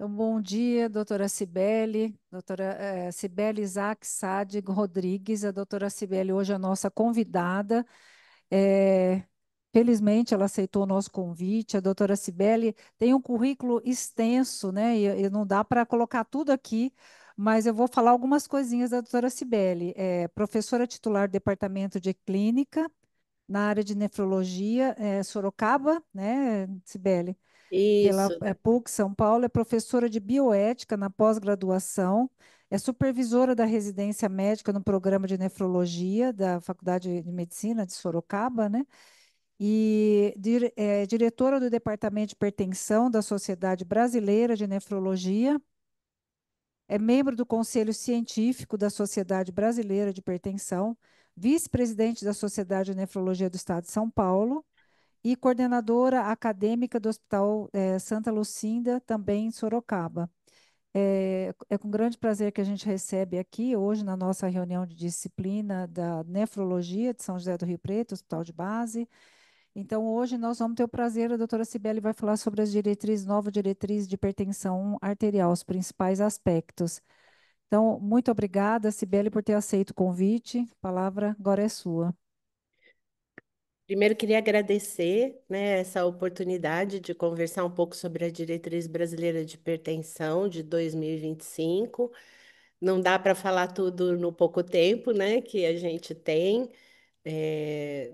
Então, bom dia, doutora Cibele, Cibele Isaac Sadig Rodrigues. A doutora Cibele hoje é a nossa convidada. É, Felizmente, ela aceitou o nosso convite. A doutora Cibele tem um currículo extenso, né? E não dá para colocar tudo aqui, mas eu vou falar algumas coisinhas da doutora Cibele. É professora titular do Departamento de Clínica na área de nefrologia, Sorocaba, né, Cibele? Pela Isso. PUC São Paulo, é professora de bioética na pós-graduação, é supervisora da residência médica no programa de nefrologia da Faculdade de Medicina de Sorocaba, né? E é diretora do Departamento de Hipertensão da Sociedade Brasileira de Nefrologia, é membro do Conselho Científico da Sociedade Brasileira de Hipertensão, vice-presidente da Sociedade de Nefrologia do Estado de São Paulo e coordenadora acadêmica do Hospital Santa Lucinda, também em Sorocaba. É com grande prazer que a gente recebe aqui, hoje, na nossa reunião de disciplina da nefrologia de São José do Rio Preto, Hospital de Base. Então, hoje nós vamos ter o prazer, a doutora Cibele vai falar sobre as diretrizes, nova diretriz de hipertensão arterial, os principais aspectos. Então, muito obrigada, Cibele, por ter aceito o convite. A palavra agora é sua. Primeiro, queria agradecer, né, essa oportunidade de conversar um pouco sobre a Diretriz Brasileira de Hipertensão de 2025. Não dá para falar tudo no pouco tempo, né, que a gente tem. É,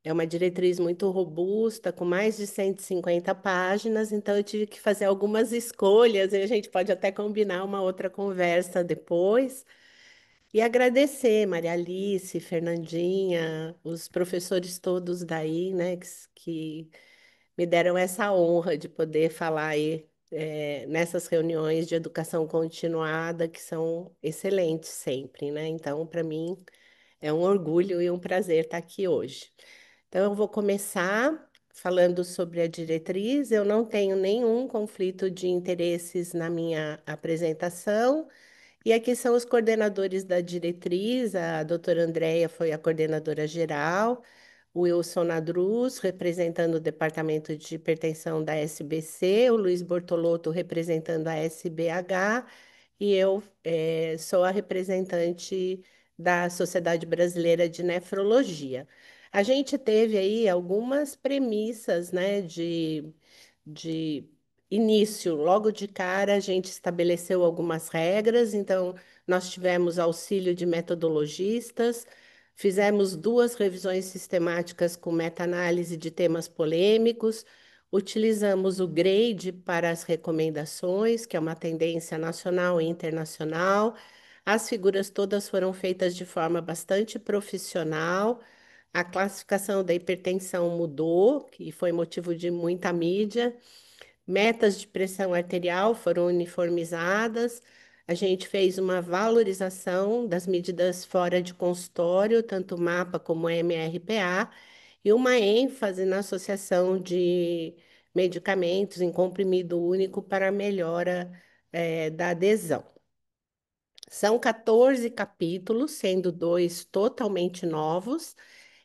é uma diretriz muito robusta, com mais de 150 páginas, então eu tive que fazer algumas escolhas e a gente pode até combinar uma outra conversa depois. E agradecer Maria Alice, Fernandinha, os professores todos daí, né, que me deram essa honra de poder falar aí, nessas reuniões de educação continuada, que são excelentes sempre, né? Então, para mim, é um orgulho e um prazer estar aqui hoje. Então, eu vou começar falando sobre a diretriz. Eu não tenho nenhum conflito de interesses na minha apresentação. E aqui são os coordenadores da diretriz, a doutora Andréia foi a coordenadora geral, o Wilson Nadruz, representando o Departamento de Hipertensão da SBC, o Luiz Bortolotto, representando a SBH, e eu sou a representante da Sociedade Brasileira de Nefrologia. A gente teve aí algumas premissas, né, de início, logo de cara, a gente estabeleceu algumas regras, então, nós tivemos auxílio de metodologistas, fizemos duas revisões sistemáticas com meta-análise de temas polêmicos, utilizamos o GRADE para as recomendações, que é uma tendência nacional e internacional. As figuras todas foram feitas de forma bastante profissional. A classificação da hipertensão mudou, que foi motivo de muita mídia. Metas de pressão arterial foram uniformizadas. A gente fez uma valorização das medidas fora de consultório, tanto MAPA como MRPA, e uma ênfase na associação de medicamentos em comprimido único para a melhora, da adesão. São 14 capítulos, sendo dois totalmente novos,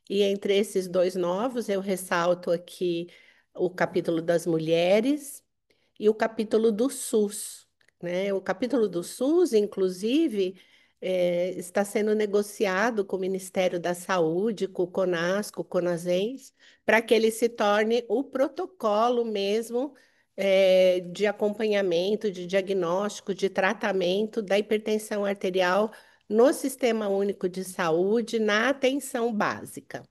e entre esses dois novos eu ressalto aqui o capítulo das mulheres e o capítulo do SUS, né? O capítulo do SUS, inclusive, está sendo negociado com o Ministério da Saúde, com o CONAS, com o CONASENS, para que ele se torne o protocolo mesmo, de acompanhamento, de diagnóstico, de tratamento da hipertensão arterial no Sistema Único de Saúde, na atenção básica.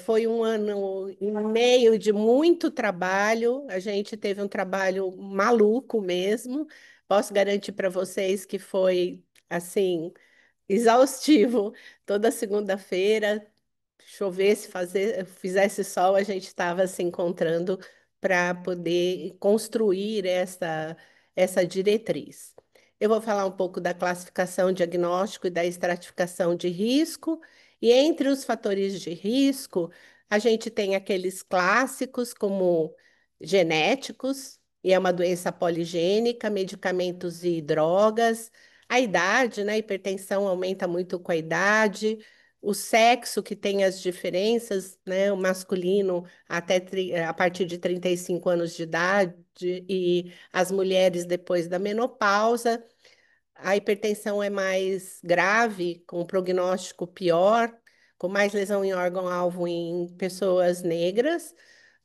Foi um ano e meio de muito trabalho. A gente teve um trabalho maluco mesmo. Posso garantir para vocês que foi assim exaustivo. Toda segunda-feira, chovesse, fizesse sol, a gente estava se encontrando para poder construir essa diretriz. Eu vou falar um pouco da classificação, diagnóstico e da estratificação de risco. E entre os fatores de risco, a gente tem aqueles clássicos como genéticos, e é uma doença poligênica, medicamentos e drogas. A idade, né? A hipertensão aumenta muito com a idade. o sexo que tem as diferenças, né? O masculino a partir de 35 anos de idade e as mulheres depois da menopausa. A hipertensão é mais grave, com um prognóstico pior, com mais lesão em órgão-alvo em pessoas negras.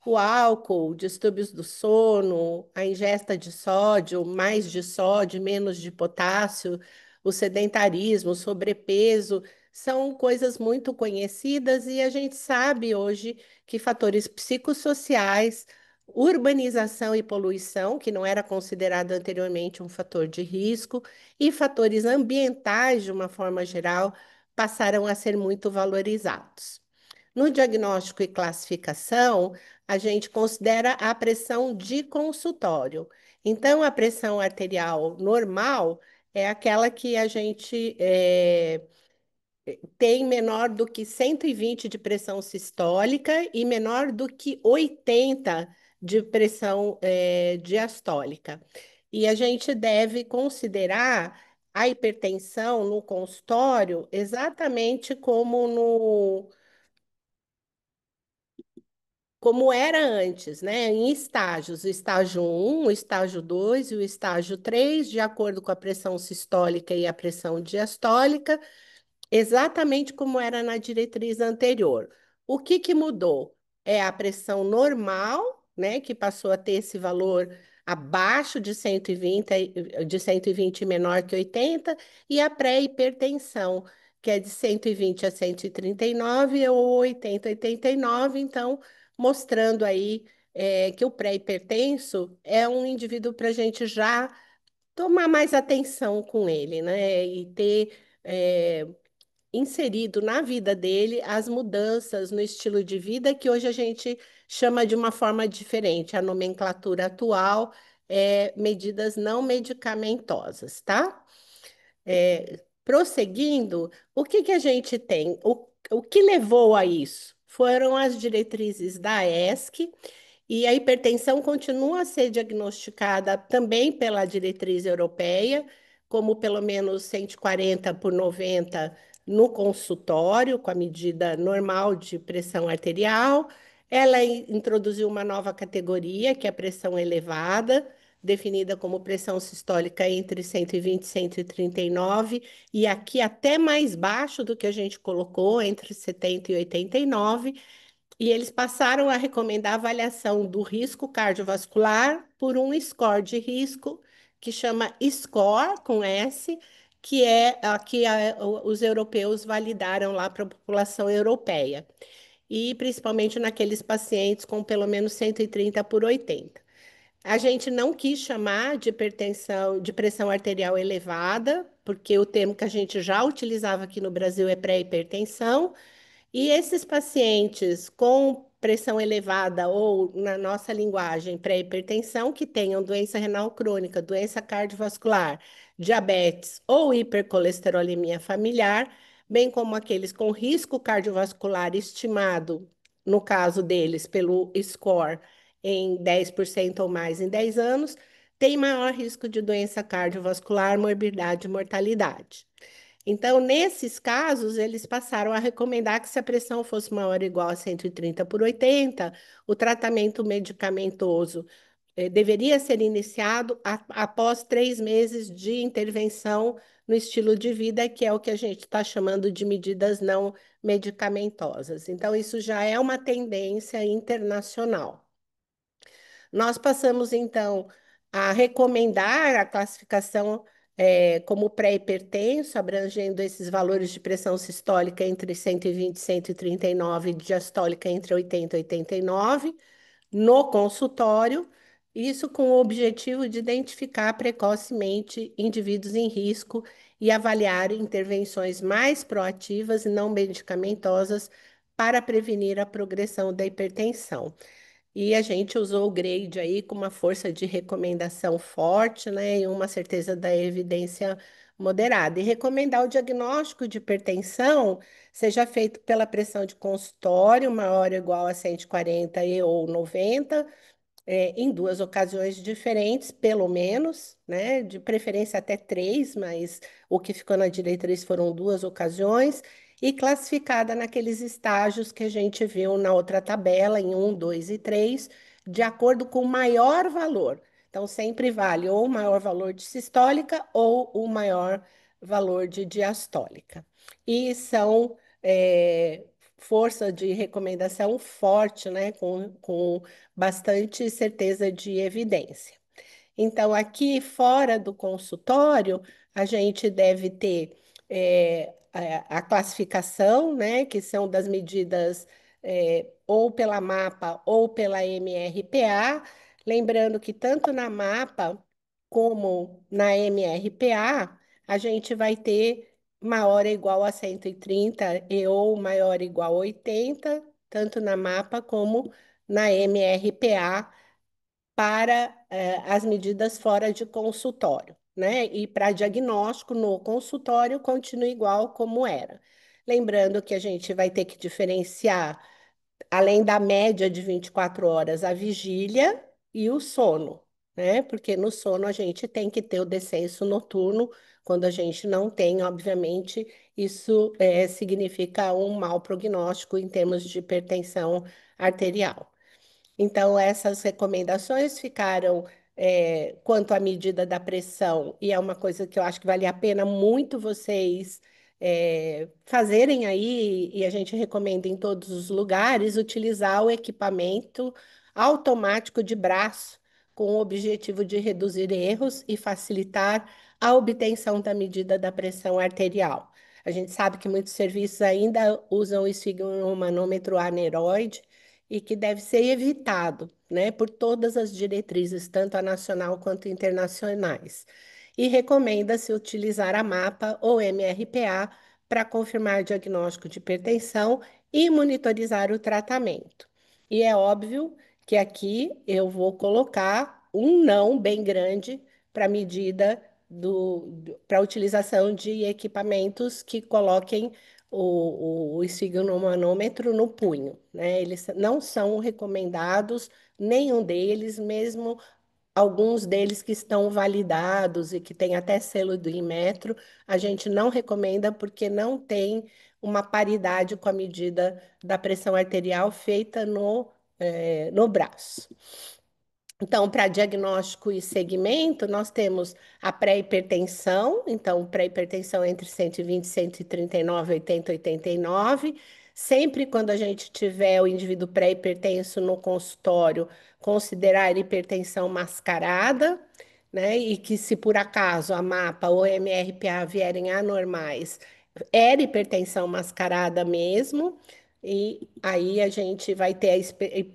O álcool, distúrbios do sono, a ingesta de sódio, mais de sódio, menos de potássio, o sedentarismo, o sobrepeso, são coisas muito conhecidas e a gente sabe hoje que fatores psicossociais, urbanização e poluição, que não era considerado anteriormente um fator de risco, e fatores ambientais, de uma forma geral, passaram a ser muito valorizados. No diagnóstico e classificação, a gente considera a pressão de consultório. Então, a pressão arterial normal é aquela que a gente tem menor do que 120 de pressão sistólica e menor do que 80 de pressão diastólica. E a gente deve considerar a hipertensão no consultório exatamente como era antes, né? Em estágios, o estágio 1, o estágio 2 e o estágio 3, de acordo com a pressão sistólica e a pressão diastólica, exatamente como era na diretriz anterior. O que que mudou? É a pressão normal, né, que passou a ter esse valor abaixo de 120, de 120 menor que 80, e a pré-hipertensão, que é de 120 a 139 ou 80 a 89, então mostrando aí que o pré-hipertenso é um indivíduo para a gente já tomar mais atenção com ele, né, e ter inserido na vida dele as mudanças no estilo de vida que hoje a gente chama de uma forma diferente. A nomenclatura atual é medidas não medicamentosas, tá? Prosseguindo, o que que a gente tem? O que levou a isso? Foram as diretrizes da ESC, e a hipertensão continua a ser diagnosticada também pela diretriz europeia, como pelo menos 140 por 90 no consultório, com a medida normal de pressão arterial. Ela introduziu uma nova categoria, que é a pressão elevada, definida como pressão sistólica entre 120 e 139, e aqui até mais baixo do que a gente colocou, entre 70 e 89. E eles passaram a recomendar a avaliação do risco cardiovascular por um score de risco que chama SCORE, com S, que é a que os europeus validaram lá para a população europeia. E principalmente naqueles pacientes com pelo menos 130 por 80. A gente não quis chamar de hipertensão, de pressão arterial elevada, porque o termo que a gente já utilizava aqui no Brasil é pré-hipertensão, e esses pacientes com pressão elevada ou, na nossa linguagem, pré-hipertensão, que tenham doença renal crônica, doença cardiovascular, diabetes ou hipercolesterolemia familiar, bem como aqueles com risco cardiovascular estimado, no caso deles, pelo score em 10% ou mais em 10 anos, tem maior risco de doença cardiovascular, morbidade e mortalidade. Então, nesses casos, eles passaram a recomendar que se a pressão fosse maior ou igual a 130 por 80, o tratamento medicamentoso deveria ser iniciado após 3 meses de intervenção no estilo de vida, que é o que a gente está chamando de medidas não medicamentosas. Então, isso já é uma tendência internacional. Nós passamos, então, a recomendar a classificação como pré-hipertenso, abrangendo esses valores de pressão sistólica entre 120 e 139, de diastólica entre 80 e 89, no consultório, isso com o objetivo de identificar precocemente indivíduos em risco e avaliar intervenções mais proativas e não medicamentosas para prevenir a progressão da hipertensão. E a gente usou o grade aí com uma força de recomendação forte, né, e uma certeza da evidência moderada. E recomendar o diagnóstico de hipertensão seja feito pela pressão de consultório, maior ou igual a 140 e ou 90, em duas ocasiões diferentes, pelo menos, né, de preferência até três, mas o que ficou na diretriz foram duas ocasiões, e classificada naqueles estágios que a gente viu na outra tabela, em um, 2 e 3, de acordo com o maior valor. Então, sempre vale ou o maior valor de sistólica ou o maior valor de diastólica. E são força de recomendação forte, né, com bastante certeza de evidência. Então, aqui fora do consultório, a gente deve ter a classificação, né, que são das medidas ou pela MAPA ou pela MRPA. Lembrando que tanto na MAPA como na MRPA, a gente vai ter maior ou igual a 130 e ou maior ou igual a 80, tanto na MAPA como na MRPA para as medidas fora de consultório, né? E para diagnóstico no consultório continua igual como era. Lembrando que a gente vai ter que diferenciar, além da média de 24 horas, a vigília e o sono, né? Porque no sono a gente tem que ter o descenso noturno, quando a gente não tem, obviamente, isso significa um mau prognóstico em termos de hipertensão arterial. Então, essas recomendações ficaram quanto à medida da pressão, e é uma coisa que eu acho que vale a pena muito vocês fazerem aí, e a gente recomenda em todos os lugares, utilizar o equipamento automático de braço, com o objetivo de reduzir erros e facilitar a obtenção da medida da pressão arterial. A gente sabe que muitos serviços ainda usam o esfigmomanômetro aneroide, e que deve ser evitado, né, por todas as diretrizes, tanto a nacional quanto internacionais. E recomenda-se utilizar a MAPA ou MRPA para confirmar diagnóstico de hipertensão e monitorizar o tratamento. E é óbvio que aqui eu vou colocar um não bem grande para a medida para a utilização de equipamentos que coloquem o esfigmomanômetro no punho, né? Eles não são recomendados, nenhum deles, mesmo alguns deles que estão validados e que têm até selo do Inmetro, a gente não recomenda porque não tem uma paridade com a medida da pressão arterial feita no braço. Então, para diagnóstico e segmento, nós temos a pré-hipertensão, então, pré-hipertensão entre 120, 139, 80, 89. Sempre quando a gente tiver o indivíduo pré-hipertenso no consultório, considerar hipertensão mascarada, né? E que se por acaso a MAPA ou MRPA vierem anormais, era hipertensão mascarada mesmo. E aí a gente vai ter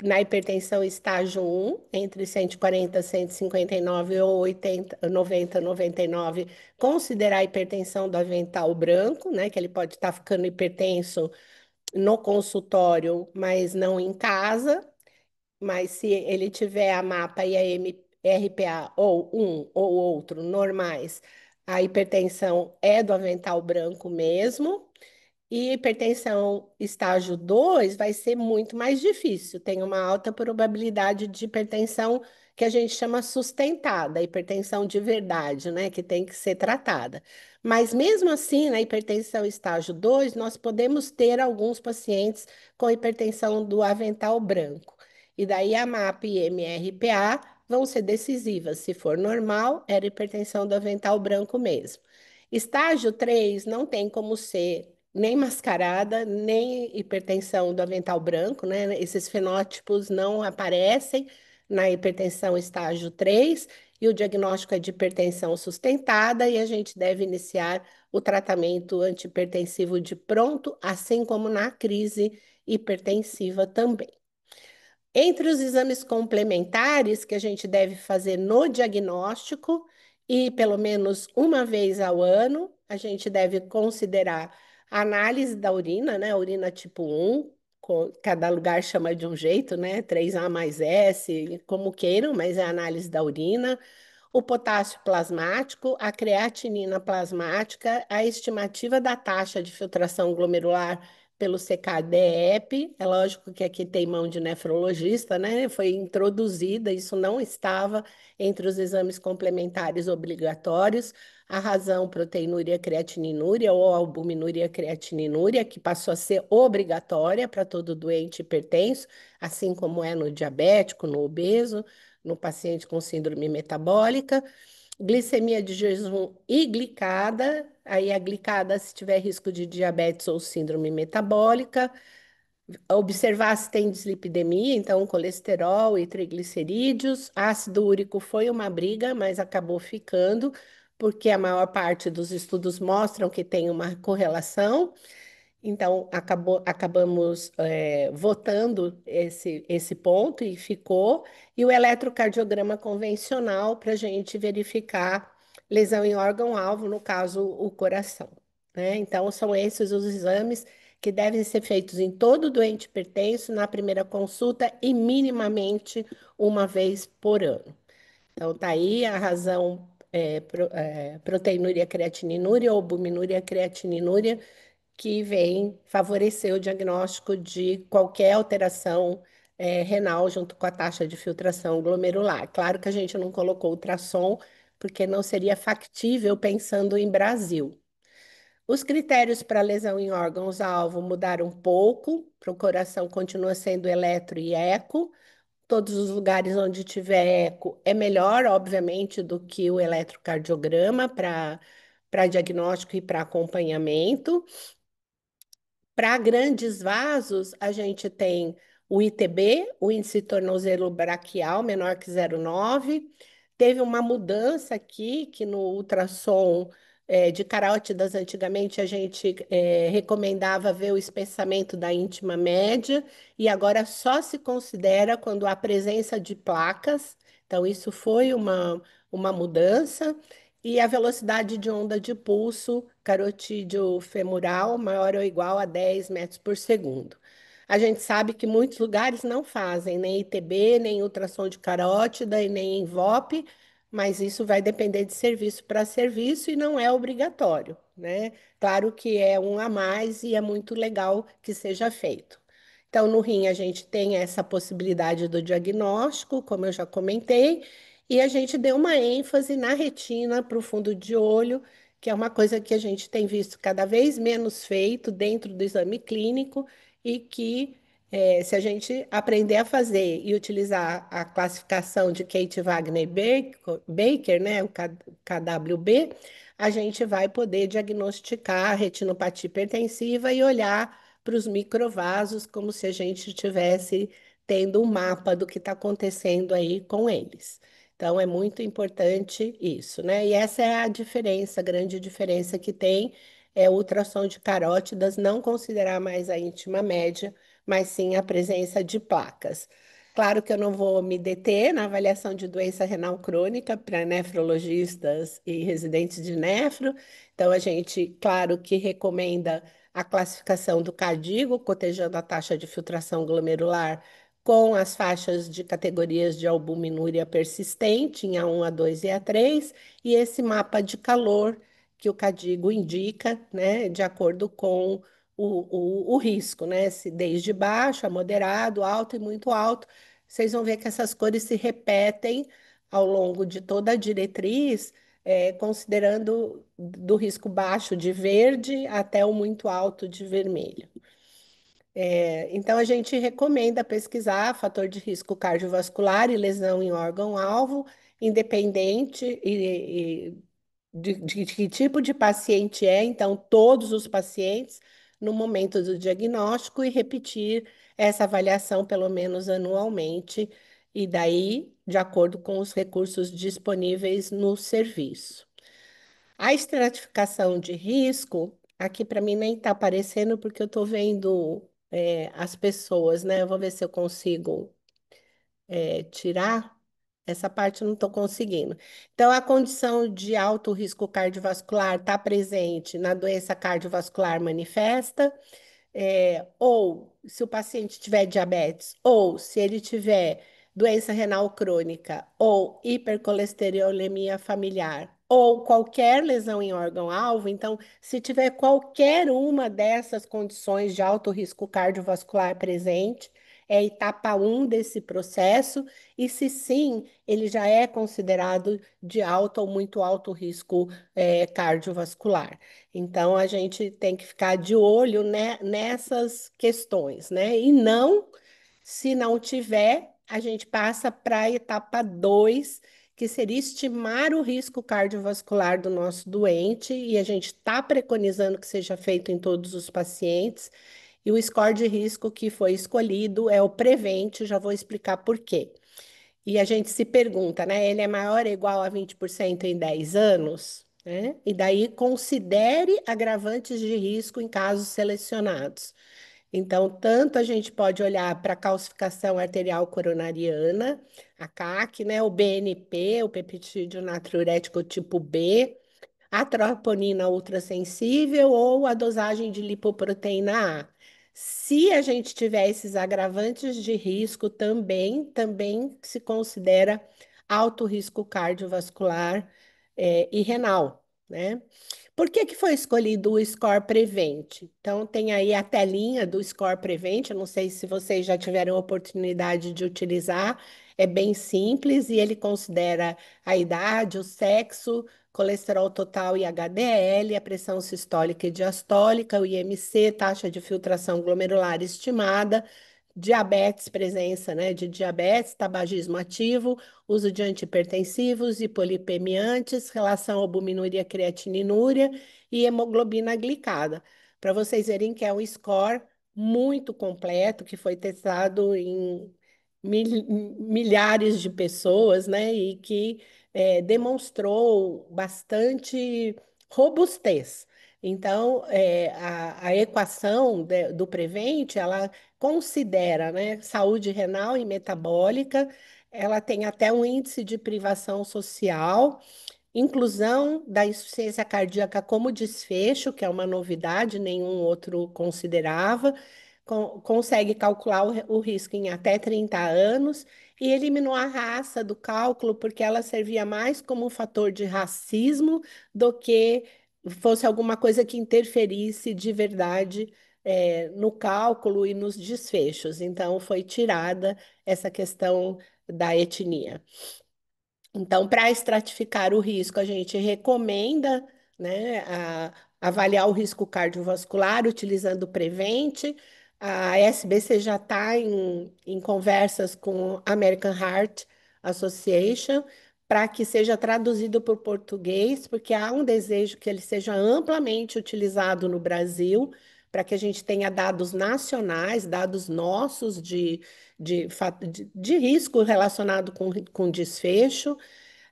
na hipertensão estágio um entre 140 e 159 ou 80, 90, 99, considerar a hipertensão do avental branco, né? Que ele pode estar ficando hipertenso no consultório, mas não em casa. Mas se ele tiver a MAPA e a MRPA ou um ou outro normais, a hipertensão é do avental branco mesmo. E hipertensão estágio 2 vai ser muito mais difícil. Tem uma alta probabilidade de hipertensão que a gente chama sustentada, hipertensão de verdade, né? Que tem que ser tratada. Mas mesmo assim, na hipertensão estágio 2 nós podemos ter alguns pacientes com hipertensão do avental branco. E daí a MAP e MRPA vão ser decisivas. Se for normal, era hipertensão do avental branco mesmo. Estágio 3 não tem como ser nem mascarada, nem hipertensão do avental branco, né? Esses fenótipos não aparecem na hipertensão estágio 3 e o diagnóstico é de hipertensão sustentada e a gente deve iniciar o tratamento antihipertensivo de pronto, assim como na crise hipertensiva também. Entre os exames complementares que a gente deve fazer no diagnóstico, e pelo menos uma vez ao ano, a gente deve considerar a análise da urina, né? Urina tipo 1, cada lugar chama de um jeito, né? 3A mais S, como queiram, mas é a análise da urina. O potássio plasmático, a creatinina plasmática, a estimativa da taxa de filtração glomerular pelo CKDEP. É lógico que aqui tem mão de nefrologista, né? Foi introduzida, isso não estava entre os exames complementares obrigatórios. A razão proteinúria creatininúria ou albuminúria creatininúria, que passou a ser obrigatória para todo doente hipertenso, assim como é no diabético, no obeso, no paciente com síndrome metabólica. Glicemia de jejum e glicada, aí a glicada se tiver risco de diabetes ou síndrome metabólica, observar se tem dislipidemia, então colesterol e triglicerídeos. Ácido úrico foi uma briga, mas acabou ficando, porque a maior parte dos estudos mostram que tem uma correlação. Então, acabamos votando esse ponto e ficou. E o eletrocardiograma convencional para a gente verificar lesão em órgão-alvo, no caso, o coração, né? Então, são esses os exames que devem ser feitos em todo doente hipertenso na primeira consulta e minimamente uma vez por ano. Então, tá aí a razão proteinúria creatininúria ou albuminúria creatininúria que vem favorecer o diagnóstico de qualquer alteração renal junto com a taxa de filtração glomerular. Claro que a gente não colocou ultrassom, porque não seria factível pensando em Brasil. Os critérios para lesão em órgãos-alvo mudaram um pouco, para o coração continua sendo eletro e eco. Todos os lugares onde tiver eco é melhor, obviamente, do que o eletrocardiograma para diagnóstico e para acompanhamento. Para grandes vasos, a gente tem o ITB, o índice tornozelo braquial, menor que 0,9. Teve uma mudança aqui, que no ultrassom de carótidas, antigamente a gente recomendava ver o espessamento da íntima média, e agora só se considera quando há presença de placas. Então, isso foi uma mudança. E a velocidade de onda de pulso carotídeo femoral maior ou igual a 10 metros por segundo. A gente sabe que muitos lugares não fazem nem ITB, nem ultrassom de carótida e nem ENVOP, mas isso vai depender de serviço para serviço e não é obrigatório, né? Claro que é um a mais e é muito legal que seja feito. Então, no rim, a gente tem essa possibilidade do diagnóstico, como eu já comentei, e a gente deu uma ênfase na retina para o fundo de olho, que é uma coisa que a gente tem visto cada vez menos feito dentro do exame clínico e que, se a gente aprender a fazer e utilizar a classificação de Kate Wagner Baker, né, o KWB, a gente vai poder diagnosticar a retinopatia hipertensiva e olhar para os microvasos como se a gente estivesse tendo um mapa do que está acontecendo aí com eles. Então, é muito importante isso, né? E essa é a diferença, a grande diferença que tem, é o ultrassom de carótidas não considerar mais a íntima média, mas sim a presença de placas. Claro que eu não vou me deter na avaliação de doença renal crônica para nefrologistas e residentes de nefro. Então, a gente, claro que recomenda a classificação do CADIGO, cotejando a taxa de filtração glomerular com as faixas de categorias de albuminúria persistente, em A1, A2 e A3, e esse mapa de calor que o CADIGO indica, né, de acordo com o risco, né, se desde baixo a moderado, alto e muito alto. Vocês vão ver que essas cores se repetem ao longo de toda a diretriz, considerando do risco baixo de verde até o muito alto de vermelho. Então, a gente recomenda pesquisar fator de risco cardiovascular e lesão em órgão-alvo, independente de que tipo de paciente é, então, todos os pacientes, no momento do diagnóstico, e repetir essa avaliação pelo menos anualmente, e daí, de acordo com os recursos disponíveis no serviço. A estratificação de risco, aqui para mim nem está aparecendo, porque eu estou vendo as pessoas, né? Eu vou ver se eu consigo tirar. Essa parte eu não estou conseguindo. Então, a condição de alto risco cardiovascular está presente na doença cardiovascular manifesta, ou se o paciente tiver diabetes, ou se ele tiver doença renal crônica, ou hipercolesterolemia familiar, ou qualquer lesão em órgão-alvo. Então, se tiver qualquer uma dessas condições de alto risco cardiovascular presente, é a etapa 1 desse processo, e se sim, ele já é considerado de alto ou muito alto risco cardiovascular. Então, a gente tem que ficar de olho, né, nessas questões, né? E não, se não tiver, a gente passa para a etapa 2, que seria estimar o risco cardiovascular do nosso doente, e a gente está preconizando que seja feito em todos os pacientes. E o score de risco que foi escolhido é o Prevent, já vou explicar por quê. E a gente se pergunta, né? Ele é maior ou igual a 20% em 10 anos? Né? E daí considere agravantes de risco em casos selecionados. Então, tanto a gente pode olhar para a calcificação arterial coronariana, a CAC, né? O BNP, o peptídeo natriurético tipo B, a troponina ultrassensível ou a dosagem de lipoproteína A. Se a gente tiver esses agravantes de risco, também se considera alto risco cardiovascular e renal, né? Por que que foi escolhido o Score Prevent? Então, tem aí a telinha do Score Prevent, eu não sei se vocês já tiveram a oportunidade de utilizar, é bem simples e ele considera a idade, o sexo, colesterol total e HDL, a pressão sistólica e diastólica, o IMC, taxa de filtração glomerular estimada, diabetes, presença, né, de diabetes, tabagismo ativo, uso de antihipertensivos, hipolipemiantes, relação albuminúria, creatininúria e hemoglobina glicada. Para vocês verem que é um score muito completo, que foi testado em milhares de pessoas, né, e que demonstrou bastante robustez. Então, a equação do Prevent, ela considera, né, saúde renal e metabólica, ela tem até um índice de privação social, inclusão da insuficiência cardíaca como desfecho, que é uma novidade, nenhum outro considerava, consegue calcular o risco em até 30 anos e eliminou a raça do cálculo porque ela servia mais como um fator de racismo do que fosse alguma coisa que interferisse de verdade no cálculo e nos desfechos. Então, foi tirada essa questão da etnia. Então, para estratificar o risco, a gente recomenda, né, avaliar o risco cardiovascular utilizando o Prevent. A SBC já está em conversas com a American Heart Association para que seja traduzido para o português, porque há um desejo que ele seja amplamente utilizado no Brasil, para que a gente tenha dados nacionais, dados nossos de risco relacionado com desfecho.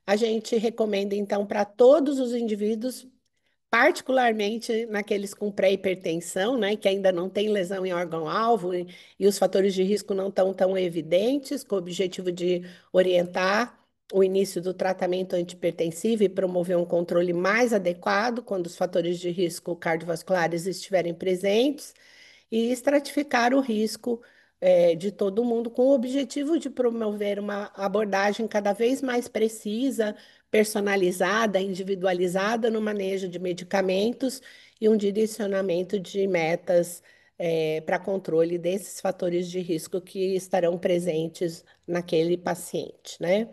A gente recomenda, então, para todos os indivíduos, particularmente naqueles com pré-hipertensão, né, que ainda não tem lesão em órgão-alvo e os fatores de risco não estão tão evidentes, com o objetivo de orientar o início do tratamento antihipertensivo e promover um controle mais adequado quando os fatores de risco cardiovasculares estiverem presentes e estratificar o risco de todo mundo com o objetivo de promover uma abordagem cada vez mais precisa, personalizada, individualizada no manejo de medicamentos e um direcionamento de metas para controle desses fatores de risco que estarão presentes naquele paciente, né?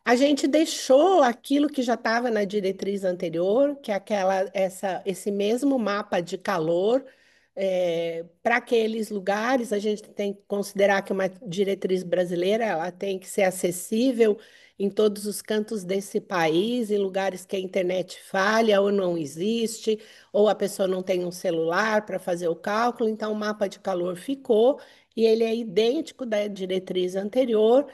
A gente deixou aquilo que já estava na diretriz anterior, que é esse mesmo mapa de calor, para aqueles lugares. A gente tem que considerar que uma diretriz brasileira ela tem que ser acessível em todos os cantos desse país, em lugares que a internet falha ou não existe, ou a pessoa não tem um celular para fazer o cálculo. Então, o mapa de calor ficou e ele é idêntico da diretriz anterior.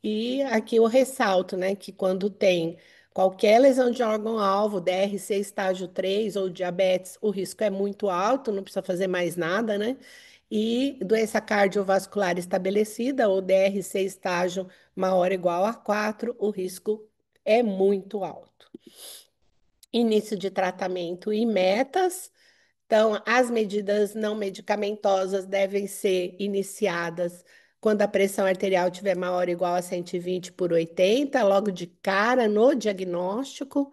E aqui eu ressalto, né, que quando tem qualquer lesão de órgão-alvo, DRC estágio 3 ou diabetes, o risco é muito alto, não precisa fazer mais nada, né? E doença cardiovascular estabelecida, ou DRC estágio maior ou igual a 4, o risco é muito alto. Início de tratamento e metas. Então, as medidas não medicamentosas devem ser iniciadas quando a pressão arterial tiver maior ou igual a 120 por 80, logo de cara no diagnóstico.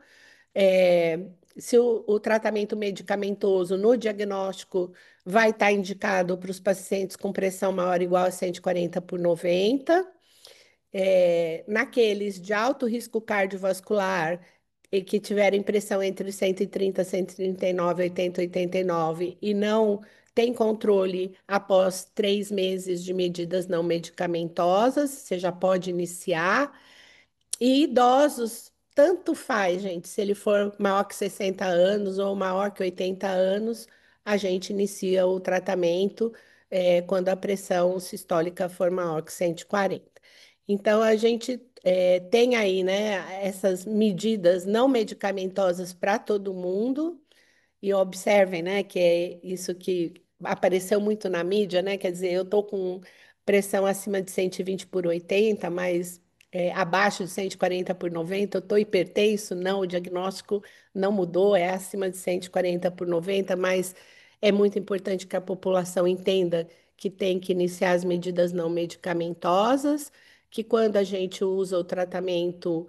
Se o tratamento medicamentoso no diagnóstico vai estar indicado para os pacientes com pressão maior ou igual a 140/90. Naqueles de alto risco cardiovascular e que tiverem pressão entre 130, 139, 80, 89 e não tem controle após 3 meses de medidas não medicamentosas, você já pode iniciar. E idosos, tanto faz, gente, se ele for maior que 60 anos ou maior que 80 anos, a gente inicia o tratamento quando a pressão sistólica for maior que 140. Então, a gente tem aí, né, essas medidas não medicamentosas para todo mundo, e observem, né, que é isso que apareceu muito na mídia, né? Quer dizer, eu estou com pressão acima de 120/80, mas abaixo de 140/90, eu estou hipertenso? Não, o diagnóstico não mudou, é acima de 140/90, mas é muito importante que a população entenda que tem que iniciar as medidas não medicamentosas, que quando a gente usa o tratamento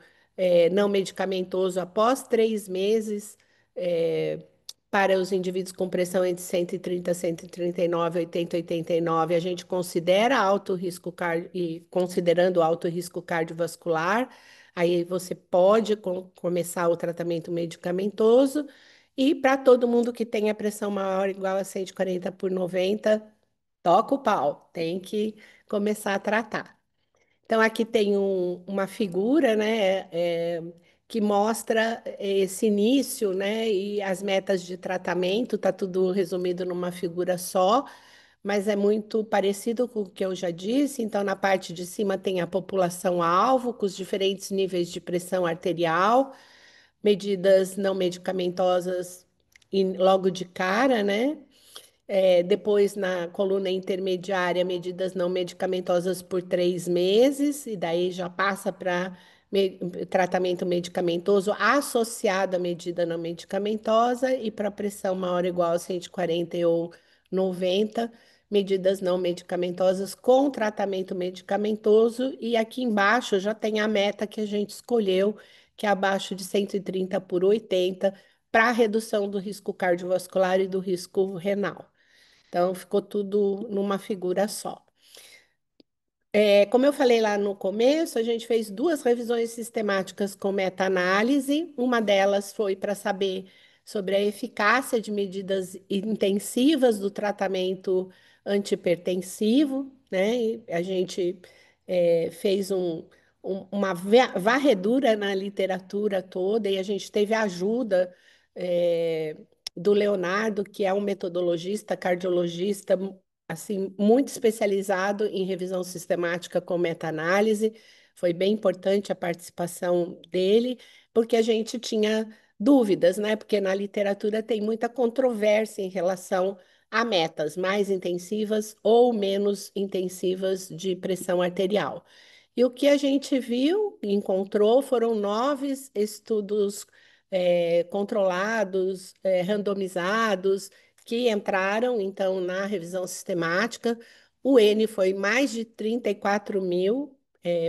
não medicamentoso após 3 meses, é, para os indivíduos com pressão entre 130, 139, 80, 89, a gente considera alto risco e considerando alto risco cardiovascular, aí você pode começar o tratamento medicamentoso. E para todo mundo que tenha pressão maior ou igual a 140/90, toca o pau, tem que começar a tratar. Então, aqui tem uma figura, né, que mostra esse início, né, e as metas de tratamento, está tudo resumido numa figura só, mas é muito parecido com o que eu já disse. Então, na parte de cima tem a população-alvo, com os diferentes níveis de pressão arterial, medidas não medicamentosas logo de cara, né? Depois, na coluna intermediária, medidas não medicamentosas por 3 meses, e daí já passa para tratamento medicamentoso associado à medida não medicamentosa, e para pressão maior ou igual a 140 ou 90, medidas não medicamentosas com tratamento medicamentoso, e aqui embaixo já tem a meta que a gente escolheu, que é abaixo de 130/80, para redução do risco cardiovascular e do risco renal. Então, ficou tudo numa figura só. Como eu falei lá no começo, a gente fez 2 revisões sistemáticas com meta-análise. Uma delas foi para saber sobre a eficácia de medidas intensivas do tratamento antipertensivo, né? E a gente fez uma varredura na literatura toda e a gente teve a ajuda eh, do Leonardo, que é um metodologista, cardiologista, assim, muito especializado em revisão sistemática com meta-análise. Foi bem importante a participação dele, porque a gente tinha dúvidas, né? Porque na literatura tem muita controvérsia em relação a metas mais intensivas ou menos intensivas de pressão arterial. E o que a gente viu e encontrou foram 9 estudos controlados, randomizados, que entraram, então, na revisão sistemática. O N foi mais de 34 mil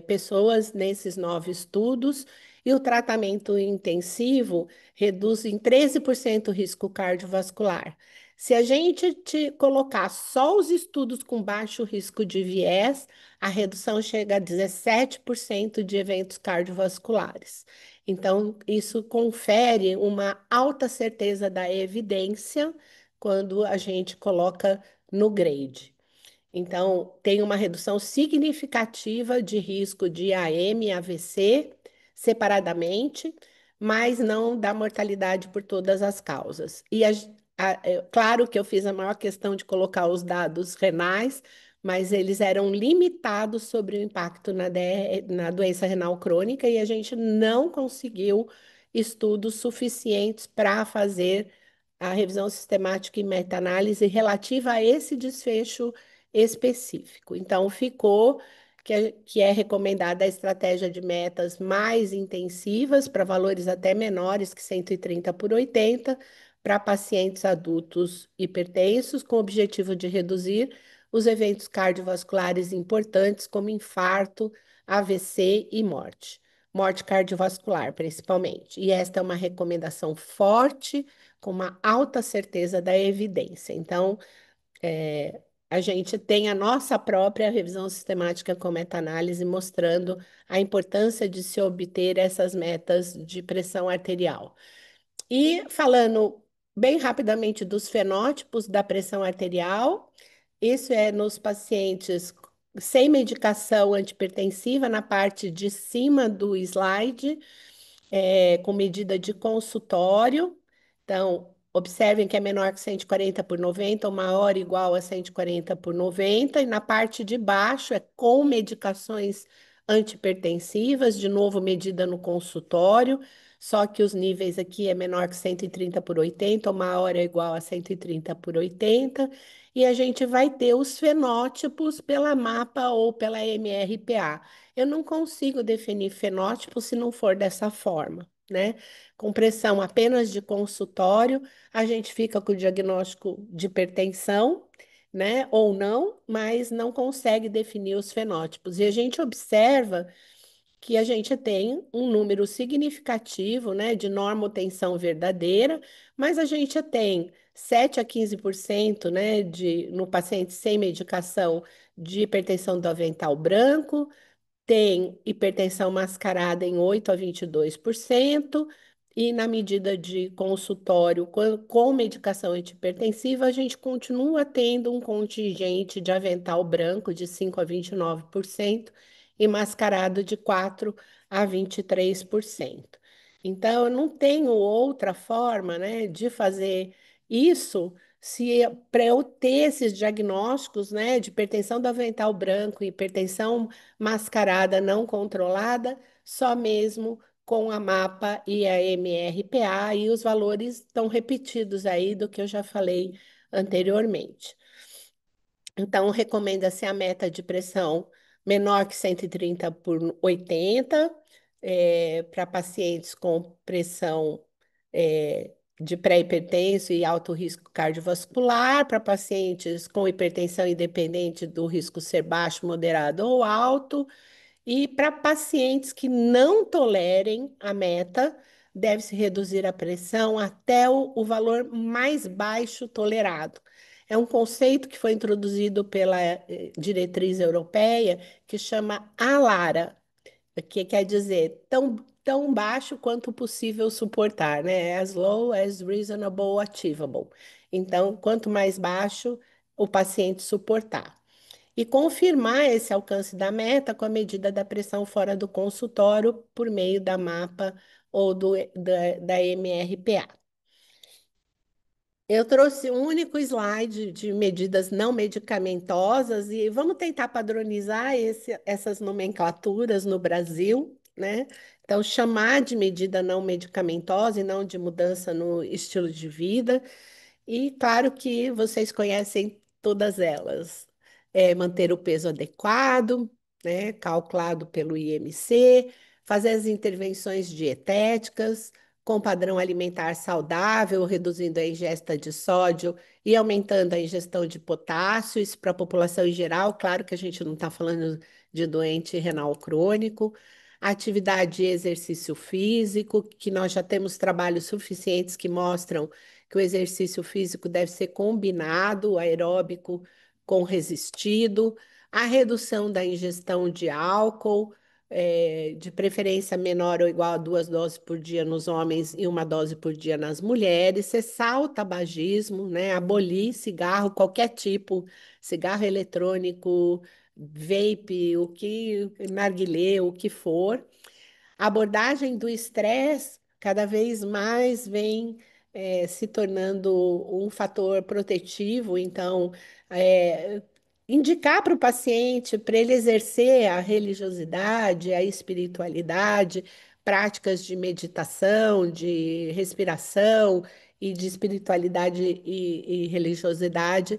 pessoas nesses 9 estudos, e o tratamento intensivo reduz em 13% o risco cardiovascular. Se a gente colocar só os estudos com baixo risco de viés, a redução chega a 17% de eventos cardiovasculares. Então, isso confere uma alta certeza da evidência quando a gente coloca no grade. Então, tem uma redução significativa de risco de AM e AVC separadamente, mas não da mortalidade por todas as causas. E claro que eu fiz a maior questão de colocar os dados renais, mas eles eram limitados sobre o impacto na doença renal crônica, e a gente não conseguiu estudos suficientes para fazer a revisão sistemática e meta-análise relativa a esse desfecho específico. Então, ficou que é recomendada a estratégia de metas mais intensivas para valores até menores que 130/80, para pacientes adultos hipertensos, com o objetivo de reduzir os eventos cardiovasculares importantes, como infarto, AVC e morte. morte cardiovascular, principalmente. E esta é uma recomendação forte, com uma alta certeza da evidência. Então, a gente tem a nossa própria revisão sistemática com meta-análise mostrando a importância de se obter essas metas de pressão arterial. E falando bem rapidamente dos fenótipos da pressão arterial, isso é nos pacientes sem medicação antipertensiva, na parte de cima do slide, com medida de consultório. Então, observem que é menor que 140 por 90, ou maior ou igual a 140 por 90. E na parte de baixo é com medicações antipertensivas, de novo, medida no consultório, só que os níveis aqui é menor que 130 por 80, ou maior ou igual a 130 por 80. E a gente vai ter os fenótipos pela MAPA ou pela MRPA. Eu não consigo definir fenótipo se não for dessa forma, né? Com pressão apenas de consultório, a gente fica com o diagnóstico de hipertensão, né? Ou não, mas não consegue definir os fenótipos. E a gente observa que a gente tem um número significativo, né, de normotensão verdadeira, mas a gente tem 7 a 15%, né, no paciente sem medicação de hipertensão do avental branco, tem hipertensão mascarada em 8 a 22%, e na medida de consultório com medicação antihipertensiva, a gente continua tendo um contingente de avental branco de 5 a 29% e mascarado de 4 a 23%. Então, eu não tenho outra forma, né, de fazer isso se para eu ter esses diagnósticos, né, de hipertensão do avental branco e hipertensão mascarada não controlada, só mesmo com a MAPA e a MRPA, e os valores estão repetidos aí do que eu já falei anteriormente. Então, recomenda-se a meta de pressão menor que 130 por 80, para pacientes com pressão de pré-hipertenso e alto risco cardiovascular, para pacientes com hipertensão independente do risco ser baixo, moderado ou alto, e para pacientes que não tolerem a meta, deve-se reduzir a pressão até o valor mais baixo tolerado. É um conceito que foi introduzido pela diretriz europeia que chama ALARA, que quer dizer tão baixo quanto possível suportar, né? As low as reasonable achievable. Então, quanto mais baixo o paciente suportar e confirmar esse alcance da meta com a medida da pressão fora do consultório por meio da MAPA ou da MRPA. Eu trouxe um único slide de medidas não medicamentosas e vamos tentar padronizar essas nomenclaturas no Brasil, né? Então, chamar de medida não medicamentosa e não de mudança no estilo de vida. E claro que vocês conhecem todas elas. Manter o peso adequado, né, calculado pelo IMC, fazer as intervenções dietéticas com padrão alimentar saudável, reduzindo a ingesta de sódio e aumentando a ingestão de potássio, isso para a população em geral. Claro que a gente não está falando de doente renal crônico. Atividade e exercício físico, que nós já temos trabalhos suficientes que mostram que o exercício físico deve ser combinado, aeróbico com resistido, a redução da ingestão de álcool, de preferência menor ou igual a 2 doses por dia nos homens e 1 dose por dia nas mulheres, cessar o tabagismo, né? Abolir cigarro, qualquer tipo, cigarro eletrônico, vape, narguilé, o que for. A abordagem do estresse cada vez mais vem se tornando um fator protetivo, então, é, indicar para o paciente, para ele exercer a religiosidade, a espiritualidade, práticas de meditação, de respiração e de espiritualidade e religiosidade,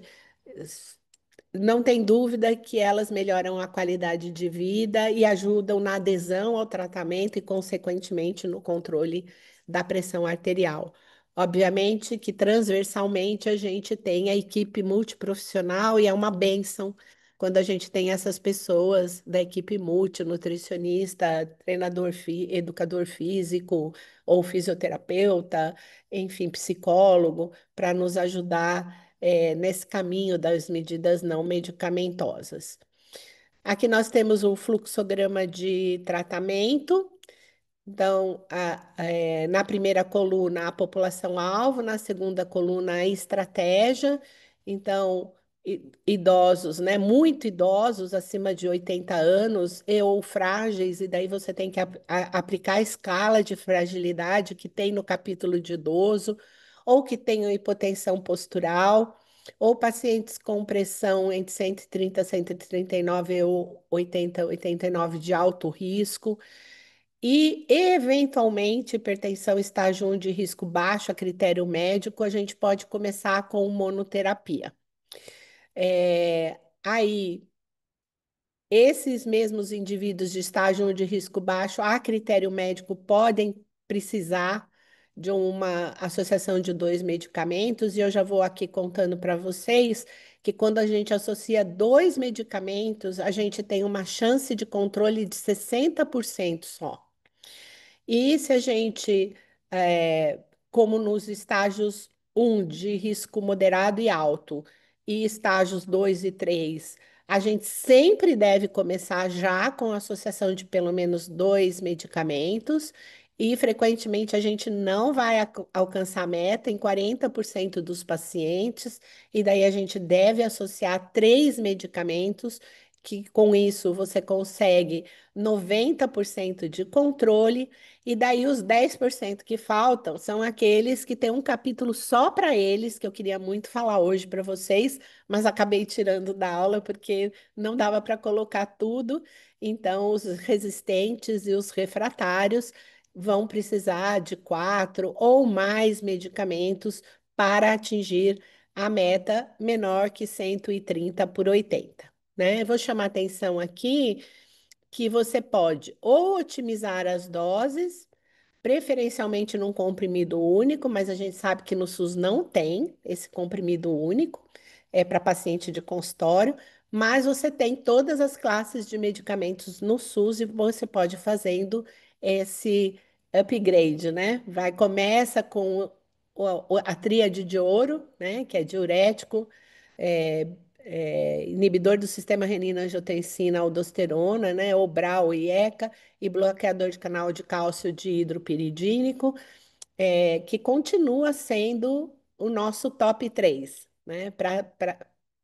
não tem dúvida que elas melhoram a qualidade de vida e ajudam na adesão ao tratamento e, consequentemente, no controle da pressão arterial. Obviamente que transversalmente a gente tem a equipe multiprofissional e é uma bênção quando a gente tem essas pessoas da equipe multi, nutricionista, treinador, educador físico ou fisioterapeuta, enfim, psicólogo, para nos ajudar, nesse caminho das medidas não medicamentosas. Aqui nós temos o fluxograma de tratamento. Então, na primeira coluna, a população-alvo, na segunda coluna, a estratégia. Então, idosos, né? Muito idosos, acima de 80 anos, e ou frágeis, e daí você tem que aplicar a escala de fragilidade que tem no capítulo de idoso, ou que tenham hipotensão postural, ou pacientes com pressão entre 130 e 139 ou 80 89 de alto risco. E, eventualmente, hipertensão estágio 1 de risco baixo, a critério médico, a gente pode começar com monoterapia. Aí, esses mesmos indivíduos de estágio 1 de risco baixo, a critério médico, podem precisar de uma associação de dois medicamentos, e eu já vou aqui contando para vocês que quando a gente associa dois medicamentos, a gente tem uma chance de controle de 60% só. E se a gente, é, como nos estágios um de risco moderado e alto, e estágios 2 e 3, a gente sempre deve começar já com a associação de pelo menos dois medicamentos, e frequentemente a gente não vai alcançar a meta em 40% dos pacientes, e daí a gente deve associar três medicamentos, que com isso você consegue 90% de controle. E daí os 10% que faltam são aqueles que têm um capítulo só para eles, que eu queria muito falar hoje para vocês, mas acabei tirando da aula porque não dava para colocar tudo. Então, os resistentes e os refratários vão precisar de quatro ou mais medicamentos para atingir a meta menor que 130 por 80, né? Eu vou chamar atenção aqui que você pode ou otimizar as doses, preferencialmente num comprimido único, mas a gente sabe que no SUS não tem esse comprimido único, é para paciente de consultório, mas você tem todas as classes de medicamentos no SUS e você pode ir fazendo esse upgrade, né? Começa com a tríade de ouro, né? Que é diurético, é, inibidor do sistema renina-angiotensina, aldosterona, né? Obral e ECA, e bloqueador de canal de cálcio de hidropiridínico, que continua sendo o nosso top 3, né?